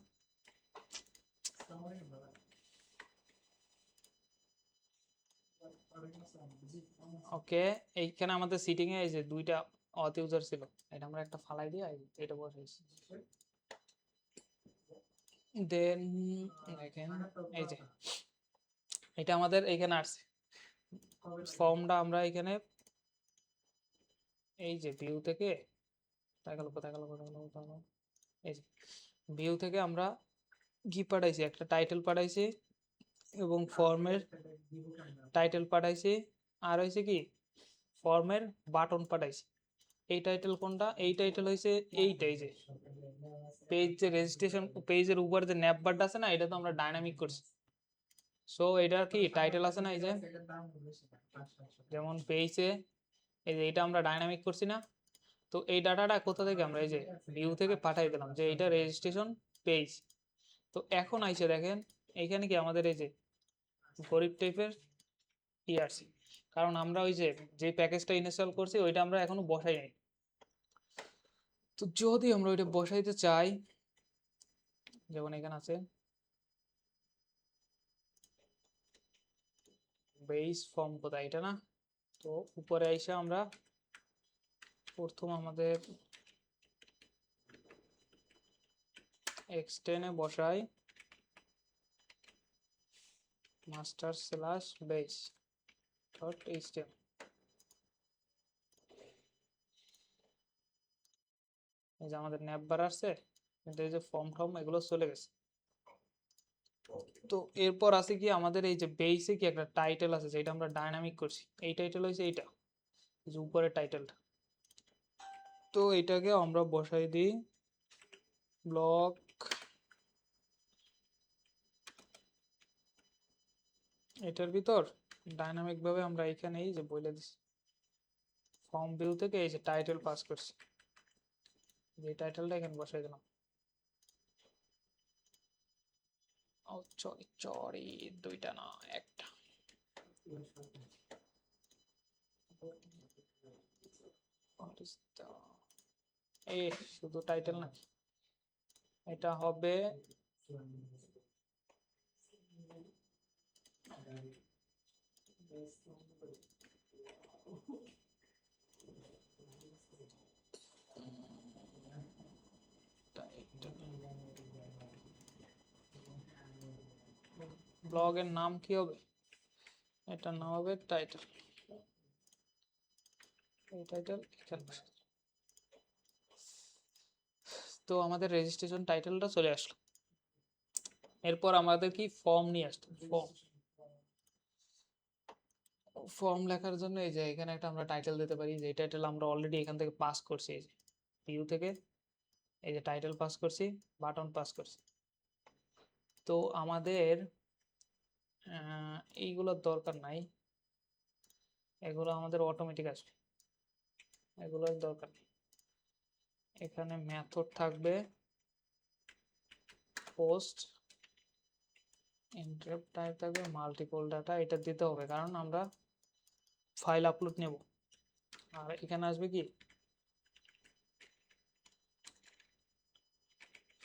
ওকে। এইখানে আমাদের সিটিং এ এই যে দুইটা অথ ইউজার ছিল, এটা আমরা একটা ফালাই দিয়ে এটা বসাইছি। দেন দেখেন এই যে এটা আমাদের এখানে আসছে, ফর্মটা আমরা এখানে এই যে ভিউ থেকে কোথায় গেল, এই যে ভিউ থেকে আমরা কি পাঠাইছি, একটা টাইটেল পাঠাইছি এবং ফর্মের টাইটেল পাঠাইছি, আর হয়েছে কি ফর্মের বাটন পাঠাইছি। এই টাইটেল কোনটা, এই টাইটেল হয়েছে এইটাই, যে পেজ যে রেজিস্ট্রেশন পেজের উপর যে ন্যাপ বারটা আছে না, এটা তো আমরা ডাইনামিক করছি। সো এটা কি টাইটেল আছে না, এই যে যেমন পেজে এই যে এটা আমরা ডাইনামিক করছি না, তো এই ডাটাটা কোথা থেকে আমরা এই যে ভিউ থেকে পাঠাই দিলাম যে এটা রেজিস্ট্রেশন পেজ। তো এখন আইসে দেখেন এইখানে কি আমাদের এই যে গরিব টাইপের ইআরসি, কারণ আমরা ওই যে প্যাকেজটা ইনস্টল করছি ওইটা আমরা এখনো বসাই নাই। তো যদি আমরা ওইটা বসাইতে চাই, যেমন এখানে আছে বেস ফর্ম, কোথায় এটা না, তো উপরে আইসা আমরা প্রথম আমাদের এক্সটেনে বসাই master slash base dot HTML. এই যে আমাদের ন্যাপবার আসছে, কিন্তু এই যে ফর্ম টর্ম এগুলো চলে গেছে। তো এরপর আছে কি আমাদের এই যে বেসে কি একটা টাইটেল আছে যেটা আমরা ডাইনামিক করছি, এই টাইটেল হয়েছে এইটা, এই যে উপরের টাইটেলটা। তো এটাকে আমরা বসাই দিই ব্লক এটার ভিতর ডাইনামিক ভাবে আমরা এখানে এই যে বলে দিছি ফর্ম ভিউ থেকে এই যে টাইটেল পাস করছি, যে টাইটেলটা এখানে বসাই দিলাম। ও সরি সরি, দুইটা না একটা। What is এই শুধু টাইটেল না, এটা হবে ব্লগের নাম কি হবে, এটার নাম হবে টাইটেল। এই টাইটেল এখানে বসাই দিলাম। তো আমাদের রেজিস্ট্রেশন টাইটেলটা চলে আসলো। এরপর আমাদের কি ফর্ম নিয়ে আসতে ফর্ম। ফর্ম লেখার জন্য এই যে এখানে একটা আমরা টাইটেল দিতে পারি, যে টাইটেল আমরা অলরেডি এখান থেকে পাস করছি, এই যে ভিউ থেকে এই যে টাইটেল পাস করছি, বাটন পাস করছি। তো আমাদের এইগুলোর দরকার নাই, এগুলো আমাদের অটোমেটিক আসবে, এগুলোর দরকার নেই। এখানে মেথড থাকবে পোস্ট, ইন্টারাপ্ট টাইপ থাকবে মাল্টিপল ডাটা, এটা দিতে হবে কারণ আমরা ফাইল আপলোড নেব। আর এখানে আসবে কি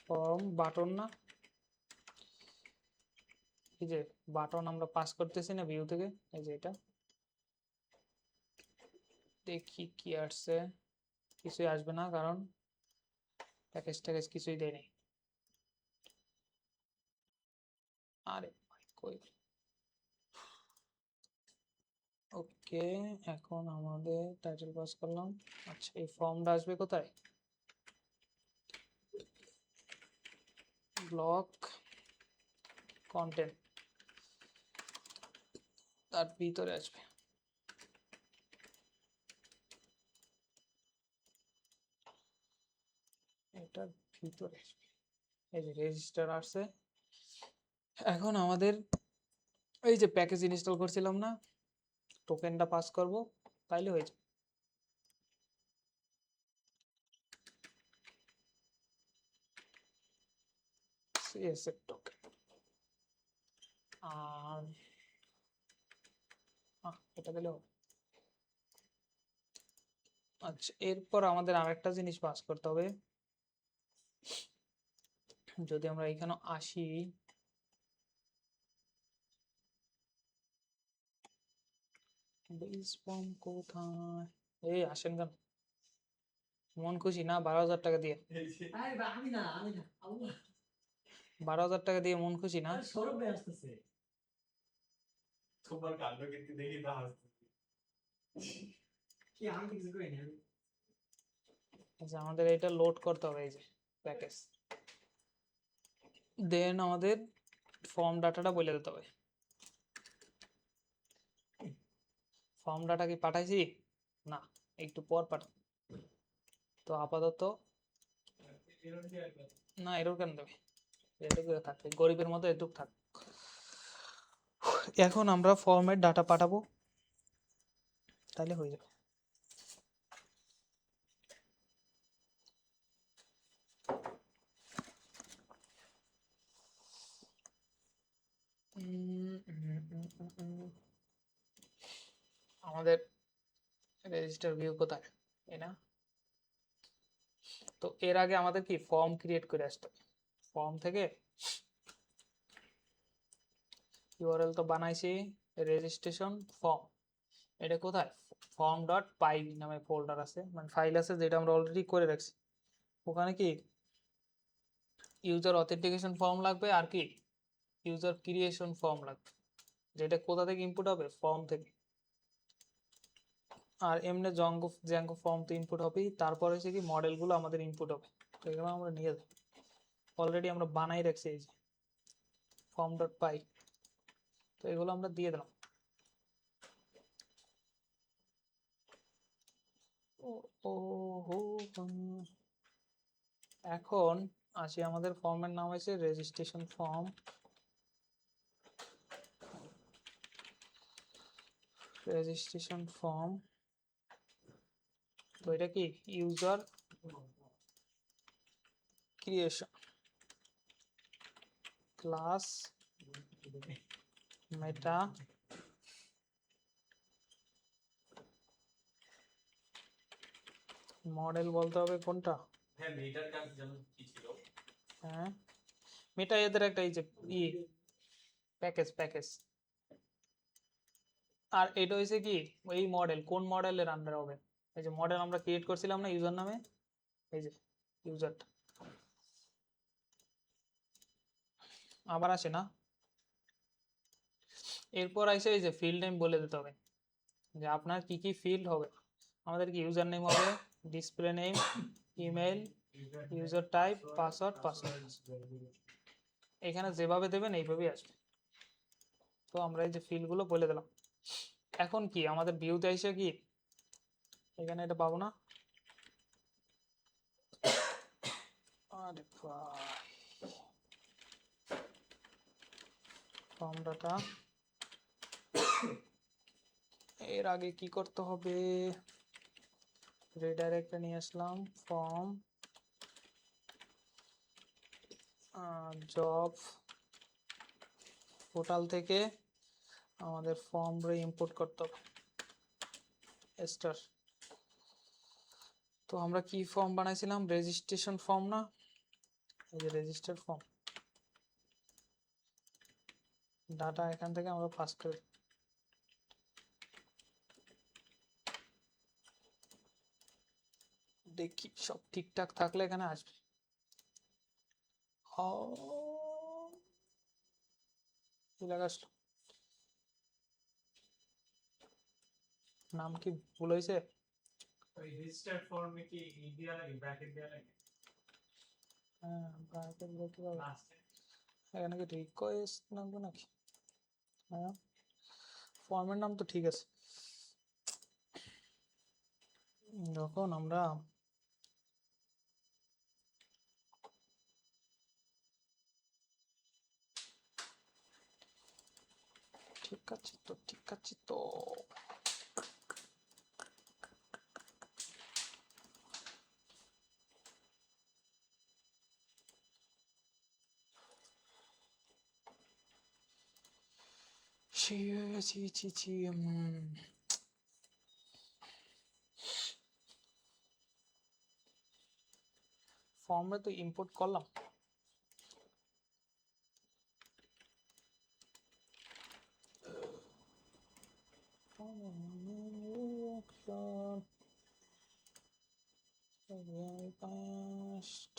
ফর্ম বাটন, না এই যে বাটন আমরা পাস করতেছি না ভিউ থেকে, এই যে এটা দেখি কি আসছে, কিছুই আসবে না কারণ প্যাকেজ ট্যাকেজ কিছুই দেয়নি। আরে ভাই কই, ওকে এখন আমাদের টাইটেল পাস করলাম। আচ্ছা এই ফর্মটা আসবে কোথায়, ব্লক কন্টেন্ট, তার ভিতরে আসবে। এটার ভিতরে আসবে, এই যে রেজিস্টার আসছে। এখন আমাদের এই যে প্যাকেজ ইনস্টল করছিলাম না, টোকেনটা পাস করব, তাইলে হয়ে যাবে। CSS টোকেন আর এটা দিলে হবে। আচ্ছা এরপর আমাদের আরেকটা জিনিস পাস করতে হবে, যদি আমরা এখানে আসি, বেস ফর্ম কোথায়, এই আসেন কেন, মন খুশি না 12,000 টাকা দিয়ে, 12,000 টাকা দিয়ে মন খুশি না। তোমার কাণ্ড কীর্তি দেখি না হাসতেছি। আচ্ছা আমাদের এটা লোড করতে হবে, এই যে প্যাকেজ, দেন আমাদের ফর্ম ডাটাটা বলে দিতে হবে। ফর্ম ডাটা কি পাঠাইছি না, একটু পর পাঠাবো। তো আপাতত না, এরকম কেন দেবে, এটুকু থাকবে গরিবের মতো, এটুকু থাক। এখন আমরা ফর্মের ডাটা পাঠাবো, তাহলে হয়ে যাবে। আমাদের রেজিস্টার ভিউ কোথায়, এই না। তো এর আগে আমাদের কি ফর্ম ক্রিয়েট করে আসতে হবে, ফর্ম থেকে ইউআরএল তো বানাইছি রেজিস্ট্রেশন ফর্ম, এটা কোথায়? ফর্ম ডট পাই নামে ফোল্ডার আছে, মানে ফাইল আছে যেটা আমরা অলরেডি করে রাখছি। ওখানে কি ইউজার অথেন্টিকেশন ফর্ম লাগবে আর কি ইউজার ক্রিয়েশন ফর্ম লাগবে, যেটা কোথা থেকে ইনপুট হবে? ফর্ম থেকে। আর এমনি জ্যাঙ্গো ফর্ম তো ইনপুট হবেই, তারপরে হচ্ছে কি মডেলগুলো আমাদের ইনপুট হবে। তো এগুলো আমরা নিয়ে যাই, অলরেডি আমরা বানাই রাখছি এই যে ফর্ম ডট পাই। তো এগুলো আমরা দিয়ে দিলাম। ও ও হো এখন আসি, আমাদের ফর্মের নাম হয়েছে রেজিস্ট্রেশন ফর্ম। রেজিস্ট্রেশন ফর্ম, তো এটা কি ইউজার ক্রিয়েশন ক্লাস মেটা মডেল বলতে হবে কোনটা? হ্যাঁ মেটার কাজ যেন কি ছিল? হ্যাঁ, মেটা এদের একটা এই যে প্যাকেজ। আর এটা হয়েছে কি এই মডেল, কোন মডেলের আন্ডার হবে? এই যে মডেল আমরা ক্রিয়েট করছিলাম না ইউজার নামে, এই যে ইউজারটা আবার আসে না। এরপর আইসে এই যে ফিল্ড নেম বলে দিতে হবে যে আপনার কি কি ফিল্ড হবে। আমাদের কি ইউজার নেম হবে, display name, email, user type, password. এখানে যেভাবে দেবেন এইভাবেই আসবে। তো আমরা এই যে ফিল্ডগুলো বলে দিলাম। এখন কি আমাদের ভিউতে আইসে কি এখানে এটা পাবো না? আরে ভাই, ফর্ম ডাটা এর আগে কি করতে হবে? রিডাইরেক্টে নিয়ে আসলাম ফর্ম জব পোর্টাল থেকে আমাদের ফর্ম ইম্পোর্ট করতে হবে স্টার। তো আমরা কি ফর্ম বানাইছিলাম? রেজিস্ট্রেশন ফর্ম না? এই যে রেজিস্টার ফর্ম, ডাটা এখান থেকে আমরা পাস করে দেখি সব ঠিকঠাক থাকলে এখানে আসবে। কি লেখা আসলো? নাম কি ভুল হয়েছে? ওই রেজিস্টার ফর্মে কি দেয়া লাগে, ব্র্যাকেট দেয়া লাগে হ্যাঁ, ব্র্যাকেট দিলে কি হবে? লাস্টে? এখানে কি রিকোয়েস্ট নামবে নাকি? হ্যাঁ, ফর্মের নাম তো ঠিক আছে। যখন আমরা ঠিক আছে তো ছি ছি ছি ছি ফর্মে তো ইম্পোর্ট করলাম। Past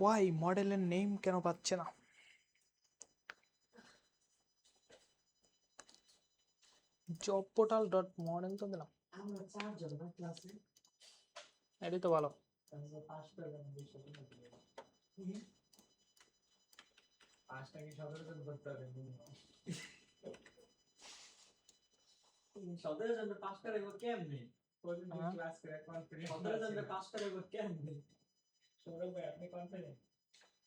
ওয়াই মডেলের নেম কেন পাচ্ছে না? জব পোর্টাল ডট মডেল তো দিলাম, আমরা চারজন না ক্লাসে, এটাই তো ভালো। পাঁচটা জন বেশি পাঁচটা কি 17 জন করতে হবে? 17 জন 5 করে কেমনে? প্রতিদিন হ্যাঁ। ক্লাস করে কনফিডেন্স অন্তরে আমরা পাস করব কেমনে? সৌরভ ভাই আপনি কনফিডেন্ট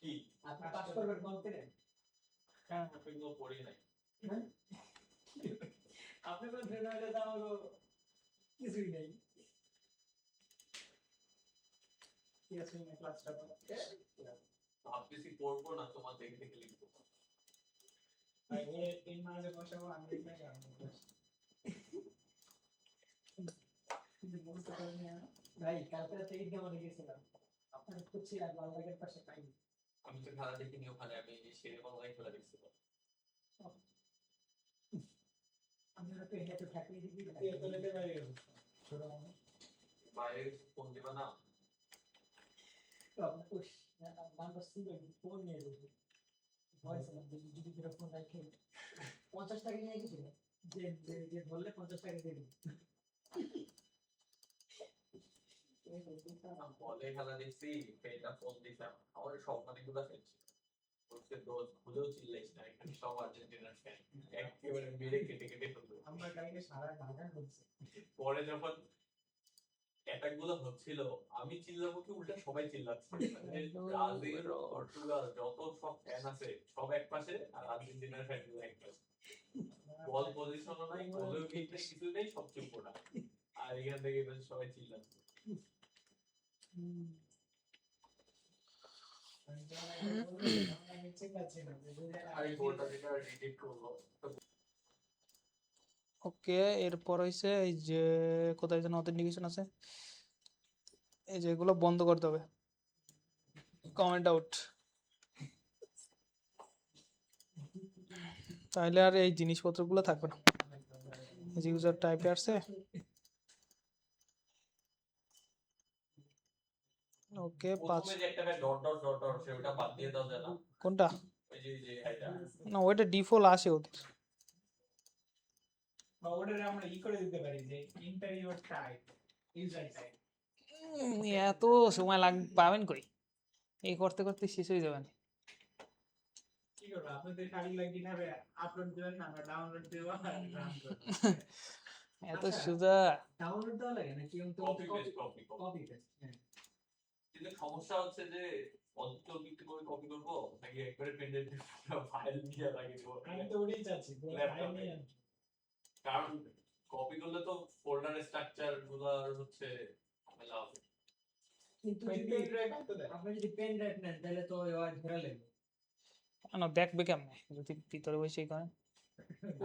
কি আপনি পাস করবেন কনফিডেন্ট? এগুলো পড়ি নাই আপনি কোন ট্রেন হইলে তো আমাকে কিছুই নেই। কি আছে না ক্লাসটা ভাবতেছি পড়বো না তোমার দেখে দেখে লিখবো ভাই এই মাঝে বসাবো আমি দেখলে গান কিন্তু বুঝতে পারিনি না ভাই কালকে রাতে ঈদ গামনে গেছিলাম, আপনার খুঁজছি আর লালবাগের পাশে পাইনি। আমি তো খেলা দেখিনি ওখানে আমি সেরে বাংলায় খেলা দেখছিলাম আমরা তো হেঁটে থাকি দেখি দিয়ে তো লেতে পারি ছোট মানুষ বাইরে ফোন দিবা না তো আপনার উস নাম্বার ছিল ফোন নিয়ে যাবো ভয়েস যদি দুটো ফোন রাখে 50 টাকা নিয়ে গেছিল, যে যে বললে 50 টাকা দিয়ে দিই। বলে খেলা দেখছি এটা ফোন দিতাম আমার সব অনেকগুলো ফেলছি বলছে দোষ ভুলেও চিল্লাইস না এখানে সব আর্জেন্টিনার ফ্যান একেবারে মেরে কেটে কেটে ফেলবো আমরা কালকে সারা ঢাকা ঘুরছি পরে যখন অ্যাটাক গুলো হচ্ছিল আমি চিল্লাবো কি উল্টা সবাই চিল্লাচ্ছে মানে ব্রাজিল পর্তুগাল যত সব ফ্যান আছে সব এক পাশে আর আর্জেন্টিনার ফ্যান গুলো এক পাশে বল পজিশনও নাই গোলেও কিছু নেই সব চুপ ওরা আর এখান থেকে এবার সবাই চিল্লাচ্ছে আমি চিন্তাচ্ছি না আর এই গোলটা যেটা রিডিক্ট করলো ওকে, এরপর হইছে এই যে কোথায় যেন অথেন্টিকেশন আছে, এই যে এগুলো বন্ধ করতে হবে, কমেন্ট আউট, তাহলে আর এই জিনিসপত্রগুলো থাকবে না। এই যে ইউজার টাইপে আসছে, ওকে 5 প্রথমে যে একটা ডট ডট ডট ডট সেটা বাদ দিয়ে দাও জানা কোনটা ওই যে এটা না, ওইটা ডিফল্ট আসে ওদের। বা ওটারে আমরা ই করে দিতে পারি যে ইন্টারিয়র টাইপ ইউজার টাইপ এত সময় পাবেন কই, এই করতে করতে শেষ হয়ে যাবে না। কি করবো আপনাদের শাড়ি লাগিয়ে হবে আপলোড দেবেন না আমরা ডাউনলোড দেবো আর রান করবো এত আচ্ছা। সোজা। ডাউনলোড দেওয়া লাগে নাকি copy paste copy copy paste? কিন্তু সমস্যা হচ্ছে যে অন্তত ভিত্তি করে কপি করবো নাকি একবারে পেন্ডেন্ট ফাইল দিয়ে লাগিয়ে দেবো আমি তো ওটাই চাচ্ছি পুরো ফাইল নিয়ে আনছি। কারণ কপি করলে তো ফোল্ডারের স্ট্রাকচার গুলো হচ্ছে ঝামেলা হবে কিন্তু ওই যদি পেন ড্রাইভ তো দেয় আপনি যদি পেন ড্রাইভ নেন তাহলে তো ওই ধরে লাগবে। না দেখবে কেমনে যদি ভিতরে বসে করেন।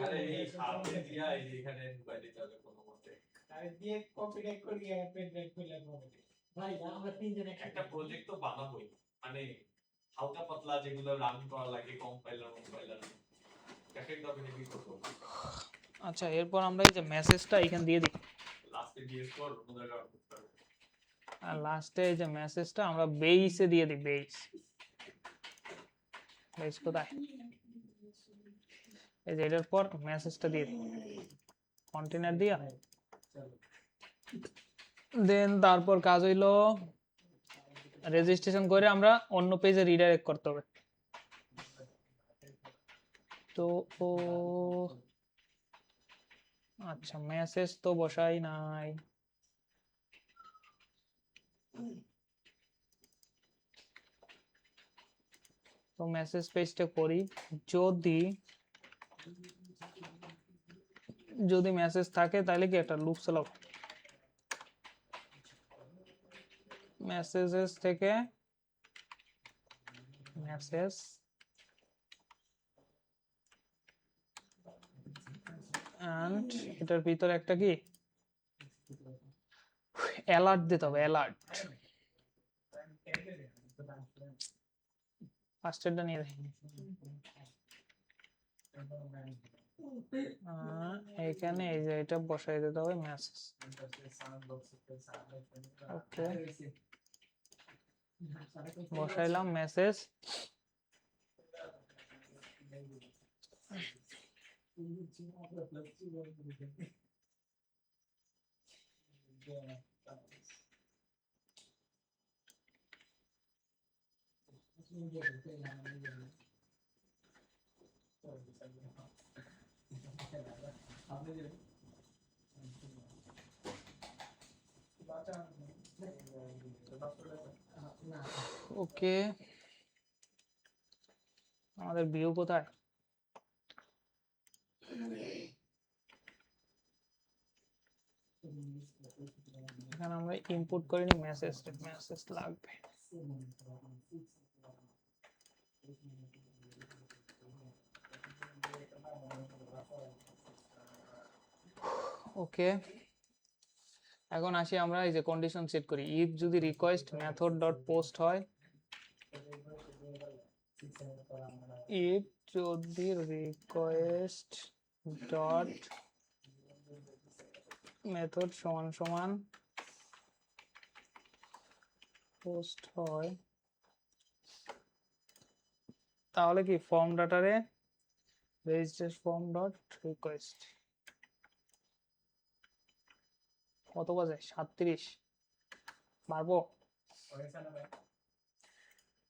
আরে এই সামনে দিয়া এই যে এখানে ঢুকাই দিতে হবে কোনো মতে আর দিয়ে কপি টাইপ করে আর পেন ড্রাইভ করলে হবে ভাই আমরা তিনজন একটা একটা প্রজেক্ট তো বানাবোই মানে হালকা পাতলা যেগুলো রান করা লাগে কম্পাইলার একটা হেভি করবো আচ্ছা, এরপর আমরা এই যে মেসেজটা এখানে দিয়ে দিই, লাস্টে ডিএস কোড ওদের করতে হবে আর লাস্টে এই যে মেসেজটা আমরা বেইসে দিয়ে দিই। বেইস কোথায়, এই যে এটার পর মেসেজটা দিয়ে দিই, কন্টেনার দিয়া দেন তারপর কাজ হইলো রেজিস্ট্রেশন করে আমরা অন্য পেজে রিডাইরেক্ট করতে হবে। তো ও আচ্ছা, মেসেজ তো বসাই নাই, তো মেসেজ পেজটা করি। যদি মেসেজ থাকে তাহলে কি একটা লুপ চালাও, মেসেজেস থেকে মেসেজ এন্ড এটার ভিতরে একটা কি অ্যালার্ট দিতে হবে, অ্যালার্ট। ফার্স্ট এডটা নিয়ে দেখি, এখানে এই যে এটা বসাই দিতে হবে মেসেজ। ওকে, বসাইলাম মেসেজ। না ওকে, আমাদের ভিউ কোথায়? এখানে আমরা ইনপুট করিনি মেসেজ, মেসেজ লাগবে। ওকে, এখন আসি আমরা এই যে কন্ডিশন সেট করি। ইফ যদি রিকোয়েস্ট মেথড ডট পোস্ট হয়, ইফ যদি রিকোয়েস্ট ডট মেথড সমান সমান পোস্ট হয়, তাহলে কি ফর্ম ডাটারে রেজিস্টার ফর্ম ডট রিকোয়েস্ট কত বাজে? 37 পারবো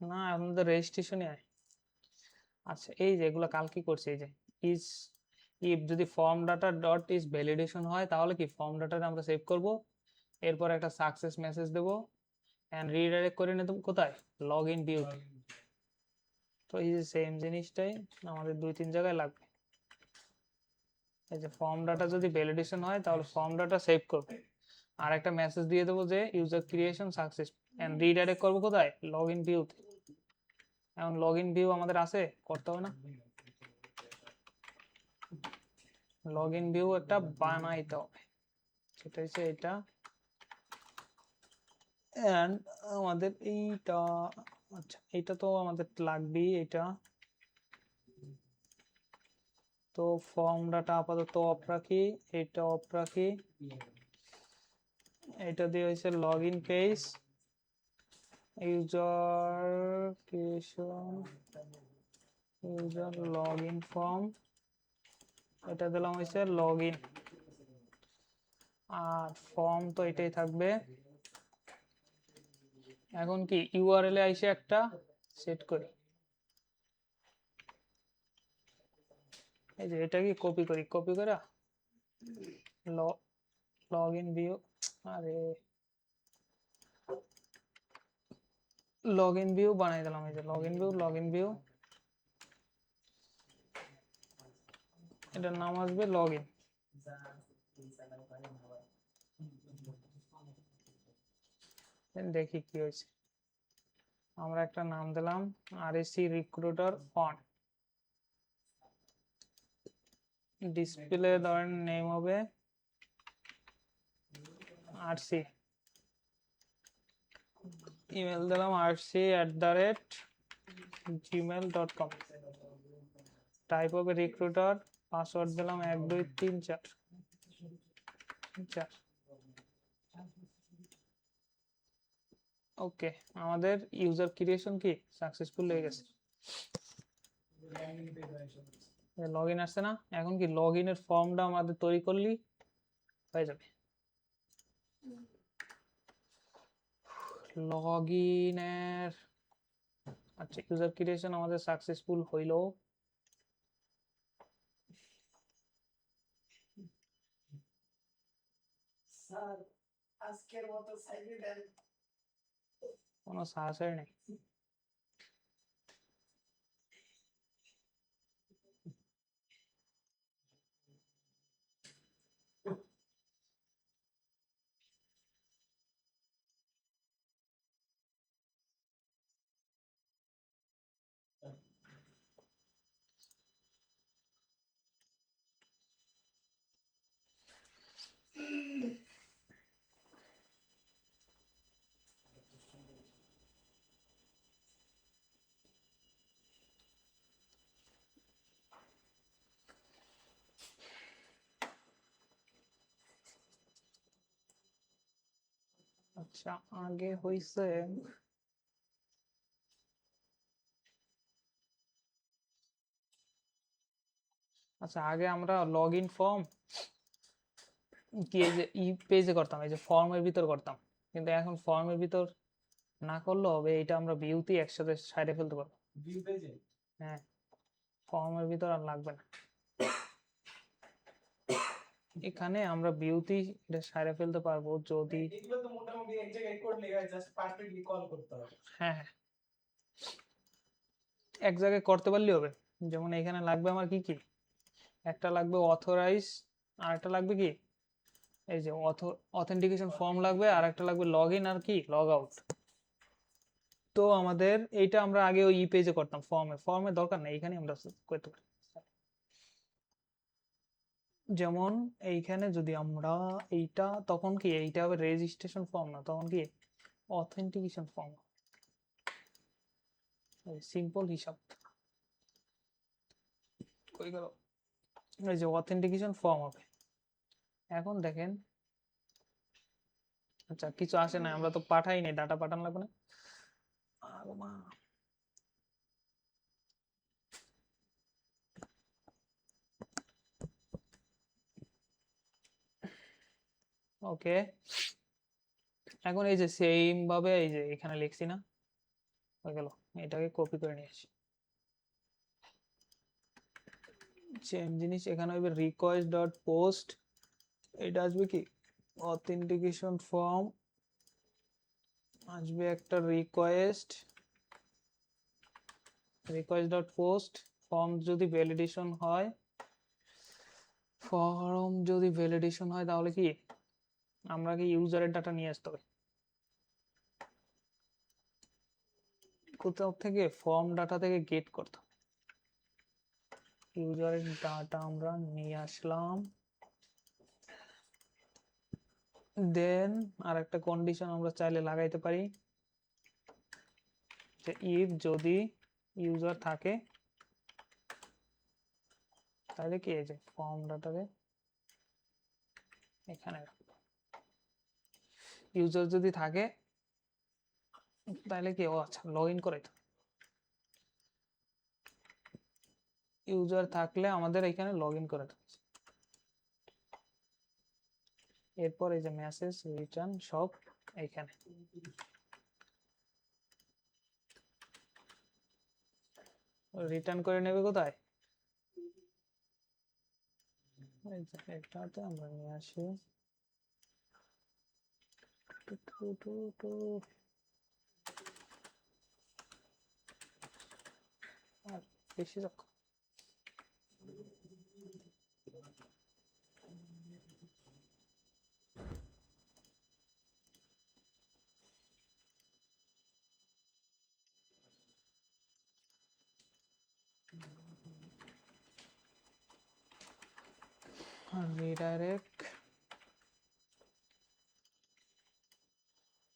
না, আমাদের রেজিস্ট্রেশনই আয়। আচ্ছা, এই যে এগুলো কাল কি করছে, এই যে ইজ ইফ যদি form data dot is validation হয়, তাহলে কি ফর্ম ডাটাটা আমরা সেভ করব, এরপর একটা সাকসেস মেসেজ দেব এন্ড রিডাইরেক্ট করে নেব কোথায়? Log in view. তো এই যে সেম জিনিসটাই আমাদের 2-3 জায়গায় লাগবে। এই যে ফর্ম ডাটা যদি ভ্যালিডেশন হয়, তাহলে ফর্ম ডাটা সেভ করব, আর একটা মেসেজ দিয়ে দেবো যে user creation success, and redirect করব কোথায়? লগ ইন ভিউতে। এখন লগ ইন ভিউ আমাদের আছে, করতে হবে না? লগ ইন ভিউ একটা বানাইতে হবে, সেটা হচ্ছে এটা। এন্ড আমাদের এইটা, আচ্ছা এটা তো আমাদের লাগবেই এটা। তো ফর্ম ডাটা আপাতত অফ রাখি, এটা অফ রাখি। এটা দিয়ে হচ্ছে log in page, user creation, user log in form, এটা দিলাম হচ্ছে লগ ইন। আর ফর্ম তো এটাই থাকবে। এখন কি ইউআরএল এ এসে একটা সেট করি, এই যে এটা কি কপি করি, কপি করে লগ ইন ভিউ, আরে লগ ইন ভিউ বানাই দিলাম। এই যে log in view, log in view, এটার নাম আসবে লগ ইন। দেখি কি হয়েছে। আমরা একটা নাম দিলাম আরএসি রিক্রুটার অন, ডিসপ্লে ধরেন নেম হবে আরসি, ইমেল দিলাম rc@gmail.com, টাইপ হবে রিক্রুটার, পাসওয়ার্ড দিলাম 12344। ওকে, আমাদের ইউজার ক্রিয়েশন কি সাকসেসফুল হয়ে গেছে, লগ ইন আসছে না? এখন কি লগ ইনের ফর্মটা আমাদের তৈরি করলি হয়ে যাবে। লগ ইনের, আচ্ছা ইউজার ক্রিয়েশন আমাদের সাকসেসফুল হইলো। স্যার আজকের মতো সাইডে দেন। কোনো সাহসের নেই। আচ্ছা আগে হইছে, আচ্ছা আগে আমরা লগ ইন ফর্ম কি এই যে ই পেজে করতাম, এই যে ফর্মের ভিতর করতাম, কিন্তু এখন ফর্মের ভিতর না করলেও হবে, এটা আমরা ভিউতে একসাথে সাইডে ফেলতে পারবো। ভিউ পেজে হ্যাঁ, ফর্মের ভিতর আর লাগবে না। এখানে আমরা ভিউতে এটা সাইরে ফেলতে পারবো যদি এগুলো তো মোটামুটি এক জায়গায় করলে হয়, জাস্ট পারফেক্টলি কল করতে হবে। হ্যাঁ হ্যাঁ এক জায়গায় করতে পারলেই হবে। যেমন এখানে লাগবে আমার কি কি, একটা লাগবে অথরাইজ, আর একটা লাগবে কি এই যে অথেন্টিকেশন ফর্ম লাগবে, আর একটা লাগবে লগ ইন আর কি লগ আউট। তো আমাদের এইটা আমরা আগে ওই পেজে করতাম, ফর্মের দরকার নেই, এখানে আমরা করতে পারি। যেমন এইখানে যদি আমরা এইটা, তখন কি এইটা হবে রেজিস্ট্রেশন ফর্ম না, তখন কি অথেন্টিকেশন ফর্ম, সিম্পল হিসাব কই গেল, এই যে অথেন্টিকেশন ফর্ম হবে। এখন দেখেন, আচ্ছা কিছু আসে না, আমরা তো পাঠাই নাই, ডাটা পাঠান লাগবে না। ওকে, এখন এই যে সেম ভাবে এই যে এখানে লিখছি না, হয়ে গেল, এটাকে কপি করে নিয়ে আসি। সেম জিনিস এখানে হবে রিকোয়েস্ট ডট পোস্ট, এটা আসবে কি অথেন্টিকেশন ফর্ম, আসবে একটা রিকোয়েস্ট ডট পোস্ট, ফর্ম যদি ভ্যালিডেশন হয়, তাহলে কি আমরা কি ইউজারের ডাটা নিয়ে আসতে হবে, কোথাও থেকে ফর্ম ডাটা থেকে গেট করতে হবে, ইউজারের ডাটা আমরা নিয়ে আসলাম। দেন আর একটা কন্ডিশন আমরা চাইলে লাগাইতে পারি, যে ইফ যদি ইউজার থাকে, তাহলে কি এই যে ফর্ম ডাটাকে এখানে ইউজার যদি থাকে, তাহলে কি ও আচ্ছা লগ ইন করে, ইউজার থাকলে আমাদের এখানে লগ ইন করে থাকে। এরপর এই যে মেসেজ রিটার্ন সব এইখানে, রিটার্ন করে নেবে কোথায়, এই যে এটাতে আমরা নিয়ে আসি, আর বেশি যাক,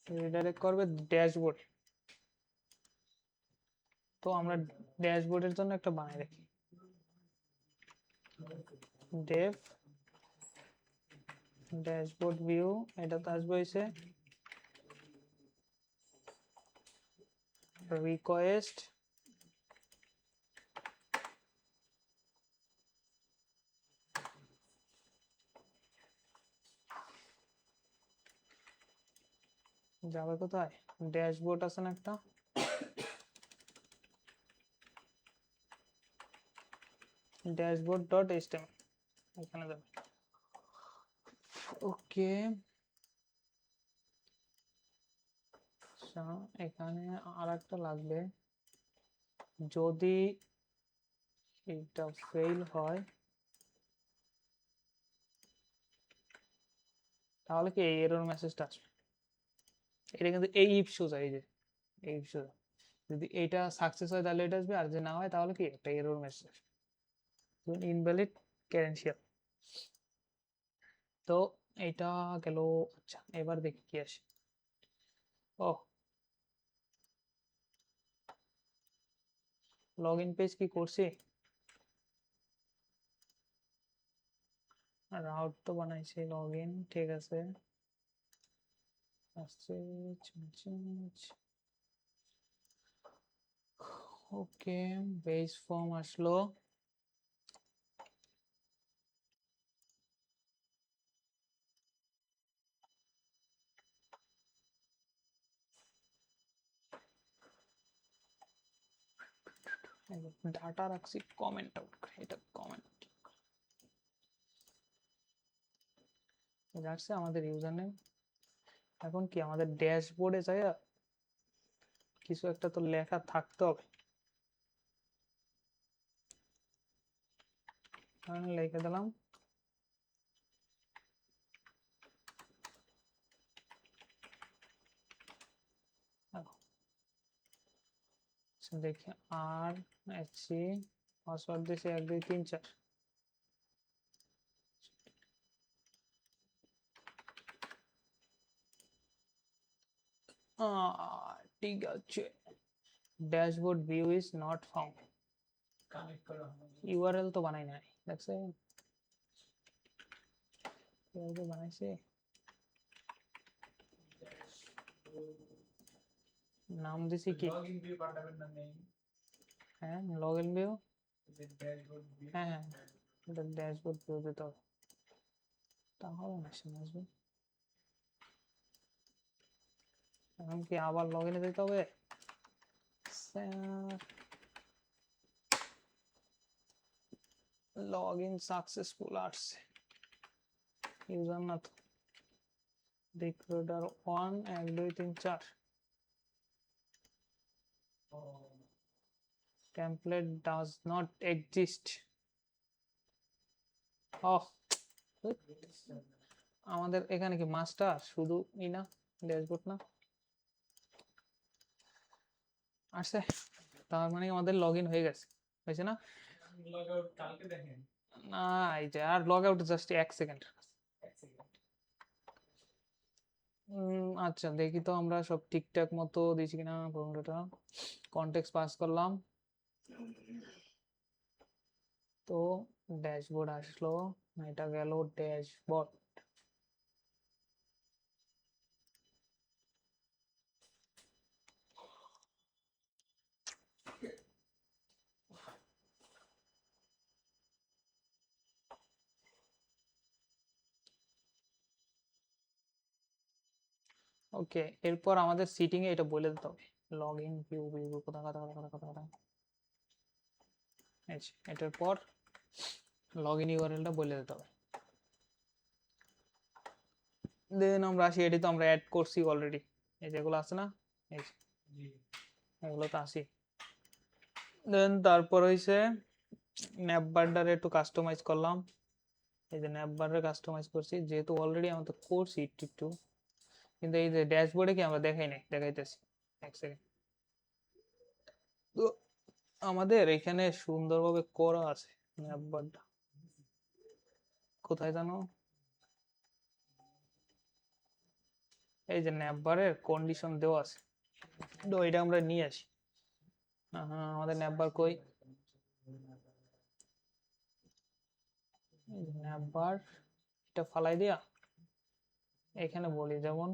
রিডাইরেক্ট করবে ড্যাশবোর্ড। তো আমরা ড্যাশবোর্ডের জন্য একটা বানাই রাখি, ডেভ ড্যাশবোর্ড ভিউ, এটা তো আসবে হইছে রিকোয়েস্ট যাবে কোথায়, ড্যাশবোর্ড আছে না একটা, ড্যাশবোর্ড ডট এইচটিএমএল এখানে যাবে। ওকে, এখানে আর একটা লাগবে, যদি এটা ফেল হয় তাহলে কি এই এরর মেসেজটা আসবে, এটা কিন্তু এই ইফ সোজা, এই যে এই ইফ সোজা, যদি এটা সাকসেস হয় তাহলে এটা আসবে, আর যে না হয় তাহলে কি একটা এরর মেসেজ আসবে, ইনভ্যালিড ক্রেডেনশিয়াল। তো এটা গেল, আচ্ছা এবার দেখি কি আসে। ও লগ ইন পেজ কি করছি, রাউট তো বানাইছি, লগ ইন ঠিক আছে, আসছে ওকে, বেস ফর্ম আসলো, ডাটা রাখছি কমেন্ট আউট, এটা কমেন্ট এটা আসছে আমাদের ইউজার নেম। এখন কি আমাদের ড্যাশবোর্ডে যাই কিছু একটা তো লেখা থাকতে হবে, আমি লিখে দিলাম দেখি আর এসছি, পাসওয়ার্ড দিয়েছি 1 2 3 4। ঠিক আছে, dashboard view is not found. Connect করা ইউআরএল তো বানাই নাই, দেখছেন কিভাবে বানাইছে। নাম দিছি কি, লগইন ভিউ পাঠাবেন না নেই হ্যাঁ লগইন ভিউ, যে ড্যাশবোর্ড ভিউ হ্যাঁ হ্যাঁ এটা ড্যাশবোর্ড ভিউ দিতে হবে, তাহলে না সে আসবে। এখন কি আবার লগইনে যেতে হবে, লগইন সাকসেসফুল আসছে, ইউজার না তো, recruiter 1 1 2 3 4, template does not exist। আমাদের এখানে কি মাস্টার শুধু ই না, ড্যাশবোর্ড না আসছে, তার মানে আমাদের লগইন হয়ে গেছে, হয়েছে না? লগ আউট কালকে দেখেন না এই যে আর লগ আউট জাস্ট 1 সেকেন্ড। এক সেকেন্ড আচ্ছা দেখি তো আমরা সব ঠিকঠাক মতো দিয়েছি কিনা, ফর্মুলাটা কনটেক্সট পাস করলাম, তো ড্যাশবোর্ড আসলো, এটা গেল ড্যাশবোর্ড। ওকে, এরপর আমাদের সিটিং এ এটা বলে দিতে হবে, লগ ইন ভিউ ভিউ কোথা কোথা কোথা কোথা কোথা, এই যে, এটার পর লগ ইন ইউআরএলটা বলে দিতে হবে। দেন আমরা আসি, এটি তো আমরা অ্যাড করছি অলরেডি, এই যেগুলো আছে না, এই যে, জি এগুলো তো আসি। দেন তারপর হইছে ন্যাপবারটারে একটু কাস্টমাইজ করলাম, এই যে ন্যাপবারে কাস্টমাইজ করছি, যেহেতু অলরেডি আমরা তো করছি একটু একটু, কিন্তু এই যে ড্যাশবোর্ডে কি আমরা দেখাই নাই, দেখাইতেছি এক সেকেন্ড। তো আমাদের এখানে সুন্দরভাবে করা আছে ন্যাপবারটা, কোথায় জানো, এই যে ন্যাপবারের কন্ডিশন দেওয়া আছে, তো এটা আমরা নিয়ে আসি। আমাদের ন্যাপবার কই, ন্যাপবার এটা ফালাই দিয়া এখানে বলি, যেমন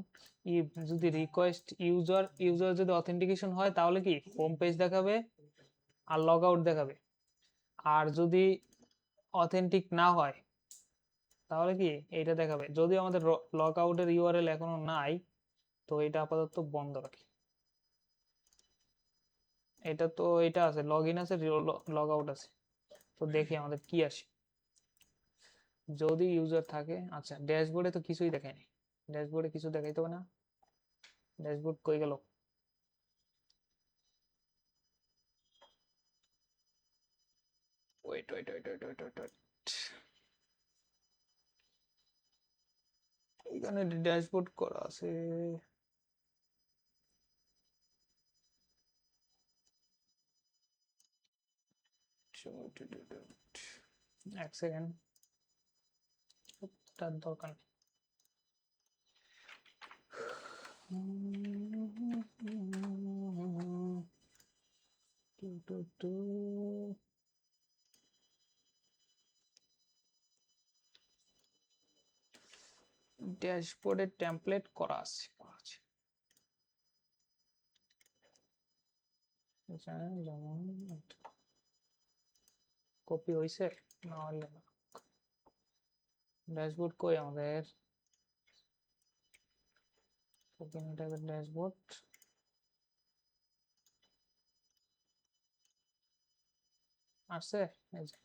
যদি রিকোয়েস্ট ইউজার যদি অথেন্টিকেশন হয় তাহলে কি হোম পেজ দেখাবে আর লগ আউট দেখাবে, আর যদি অথেন্টিক না হয় তাহলে কি এইটা দেখাবে। যদি আমাদের লগ আউটের ইউআরএল এখনো নাই, তো এটা আপাতত বন্ধ রাখি, এটা তো এটা আছে, লগ ইন আছে, লগ আউট আছে, তো দেখি আমাদের কি আসে। যদি ইউজার থাকে, আচ্ছা ড্যাশবোর্ডে তো কিছুই দেখায়নি, ড্যাশবোর্ডে কিছু দেখাইতে হবে না, ড্যাশবোর্ড কই গেল, wait wait wait wait wait wait wait, এখানে ড্যাশবোর্ড করা আছে, এক সেকেন্ড, তার দরকার নেই। ড্যাশবোর্ডের টেমপ্লেট করা আছে, যেমন কপি হয়েছে না হলে না, ড্যাশবোর্ড কই আমাদের, ড্যাশবোর্ড আসছে, এই যে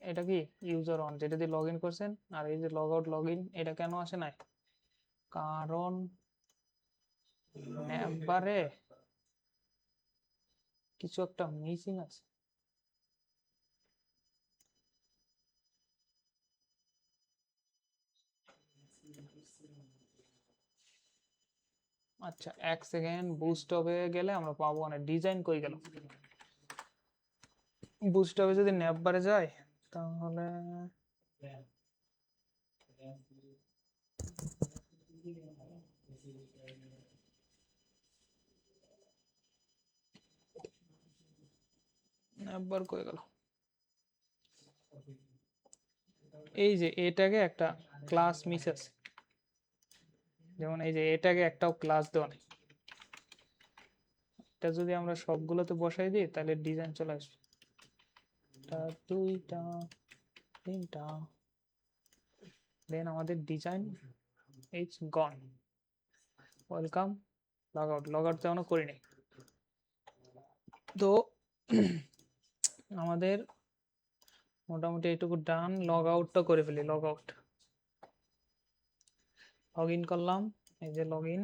এটা কি ইউজার অন, যেটা দিয়ে লগ ইন করছেন, আর এই যে লগ আউট লগ ইন এটা কেন আসে নাই, কারণ একবারে কিছু একটা মিসিং আছে। আচ্ছা, 1 সেকেন্ড, বুস্ট হবে গেলে আমরা পাবো না, ডিজাইন কই গেল, বুস্ট হবে যদি ন্যাপ বারে যায় তাহলে ন্যাপ বার কই গেল, এই যে এটাকে একটা ক্লাস মিস আছে, যেমন এই যে এটাকে একটাও ক্লাস দেওয়া নেই, এটা যদি আমরা সবগুলোতে বসাই দিই তাহলে ডিজাইন চলে আসবে, একটা দুইটা তিনটা, দেন আমাদের design it's gone, welcome, log out তো এখনো করিনি। তো আমাদের মোটামুটি এইটুকু ডান, লগ আউটটা করে ফেলি, লগ আউট, লগ ইন করলাম, এই যে লগ ইন,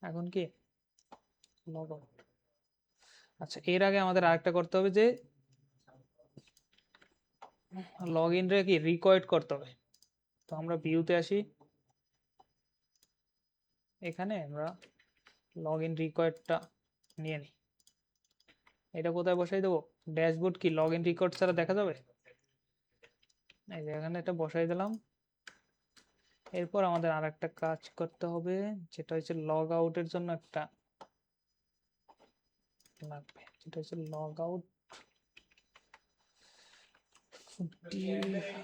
এখন কি লগ আউট। আচ্ছা, এর আগে আমাদের আরেকটা করতে হবে যে লগ ইন রে কি রিকোয়েড করতে হবে, তো আমরা ভিউতে আসি, এখানে আমরা লগ ইন রিকোয়েডটা নিয়ে নিই, এটা কোথায় বসাই দেবো, ড্যাশবোর্ড কি লগ ইন রিকোয়েড ছাড়া দেখা যাবে, এই যে এখানে এটা বসাই দিলাম। এরপর আমাদের আর একটা কাজ করতে হবে, যেটা হচ্ছে লগ আউটের জন্য একটা লাগবে, যেটা হচ্ছে লগ আউট,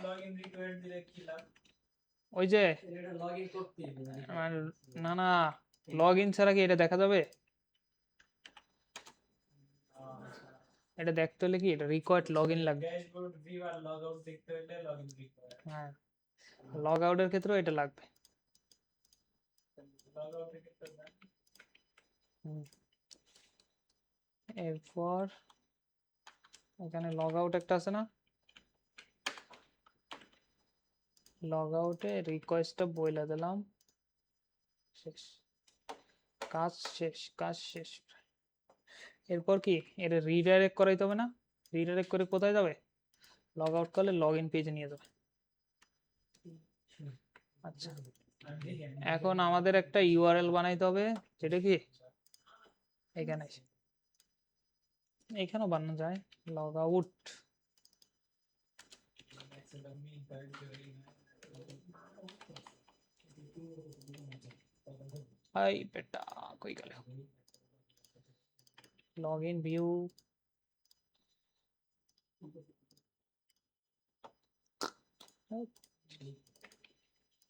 লগইন রিকোয়ার্ড দিলে কি লাভ? ওই যে এটা লগ ইন করতে না না, লগ ইন ছাড়া কি এটা দেখা যাবে, এটা দেখতে হলে কি এটা রিকোয়ার্ড লগ ইন লাগবে, ড্যাশবোর্ড ভিউ আর লগ আউট দেখতে হলে লগইন রিকোয়ার্ড। হ্যাঁ, লগ আউটের ক্ষেত্রেও এটা লাগবে। লগ আউট এর ক্ষেত্রে না। এরপর এখানে লগ আউট একটা আছে না, লগ আউটে রিকোয়েস্টটা বইলা দিলাম, শেষ, কাজ শেষ, কাজ শেষ। এরপর কি এটা রিডাইরেক্ট করাইতে হবে না, রিডাইরেক্ট করে কোথায় যাবে, লগ আউট করলে লগ ইন পেজে নিয়ে যাবে। আচ্ছা, এখন আমাদের একটা ইউআরএল বানাইতে হবে, যেটা কি এখানে এসে, এখানেও বানানো যায়, লগ আউট, হাই বেটা কই গেল, log in view,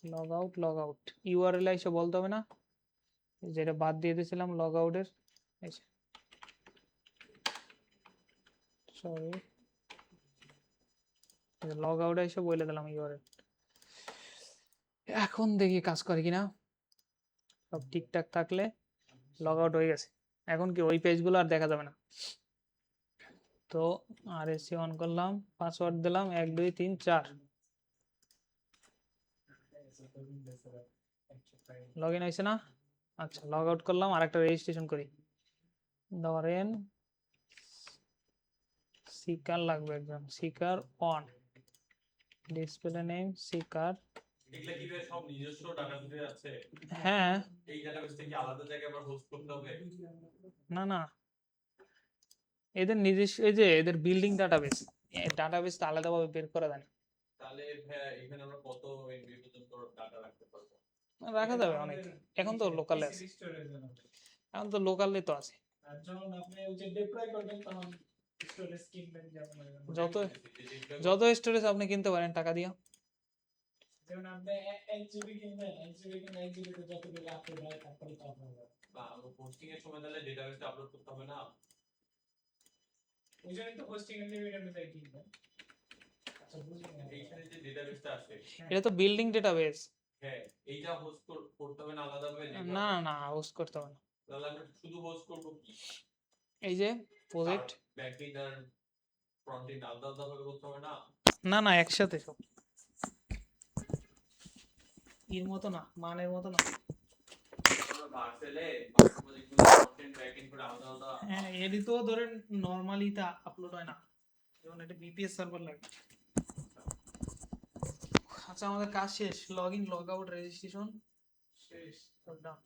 log out URL এসে বলতে হবে না, যেটা বাদ দিয়ে দিয়েছিলাম লগ আউটের, সরি লগ আউট এসে বলে দিলাম ইউআরএল। এখন দেখি কাজ করে কিনা, সব ঠিকঠাক থাকলে লগ আউট হয়ে গেছে, এখন কি ওই পেজগুলো আর দেখা যাবে না। তো আরএসসি অন করলাম, পাসওয়ার্ড দিলাম 1 2 3 4, লগ ইন হয়েছে না। আচ্ছা, লগ আউট করলাম, আর একটা রেজিস্ট্রেশন করি, ধরেন সিকার লাগবে একজন, seeker on, display name seeker, এগুলা কি ভাই সব নিজস্ব ডাটাবেসে আছে? হ্যাঁ, এই ডাটাবেস থেকে আলাদা জায়গায় আবার হোস্ট করতে হবে? না না, এদের নিজস্ব, এই যে এদের বিল্ডিং ডাটাবেস, ডাটাবেসটা আলাদাভাবে বের করা যায় না, তাহলে ভাই এখানে আমরা কত এমবি পর্যন্ত ডাটা রাখতে পারবো? রাখা যাবে অনেক, এখন তো লোকালে আছে, স্টোরেজে না। এখন তো লোকালে তো আছে, আর যখন আপনি ওই যে ডিপ্লয় করবেন তখন স্টোরেজ কিনবেন, যেমন যত যত স্টোরেজ আপনি কিনতে পারেন টাকা দিয়া, যেমন আপনি 1 জিবি কিনবেন, 1 জিবি কিনলে 1 জিবি তে যতগুলো আপলোড হয় তারপরে তো আপনার না, হোস্টিং এর সময় তাহলে ডেটাবেসটা আপলোড করতে হবে না? ওই জন্য তো হোস্টিং এর লিমিট অনুযায়ী কিনবেন। আচ্ছা, বুঝলেন? এইখানে যে ডেটাবেসটা আছে, এটা তো বিল্ডিং ডাটাবেস, হ্যাঁ, এইটা হোস্ট করতে হবে না আলাদাভাবে? না না হোস্ট করতে হবে না, তাহলে আমরা শুধু হোস্ট করব কি? এই যে প্রজেক্ট, ব্যাকএন্ড আর ফ্রন্ট এন্ড আলাদা আলাদা ভাবে করতে হবে না? না না, একসাথে সব। এর মতো না, মানের মতো না। ভার্সেলে প্রজেক্টগুলো ফ্রন্ট এন্ড ব্যাক এন্ড করে আলাদা আলাদা। হ্যাঁ, এডি তো ধরেন নর্মালি তা আপলোড হয় না, যেমন এটা বিপিএস সার্ভার লাগে। আচ্ছা, আমাদের কাজ শেষ। Log in, log out, registration শেষ। সব done।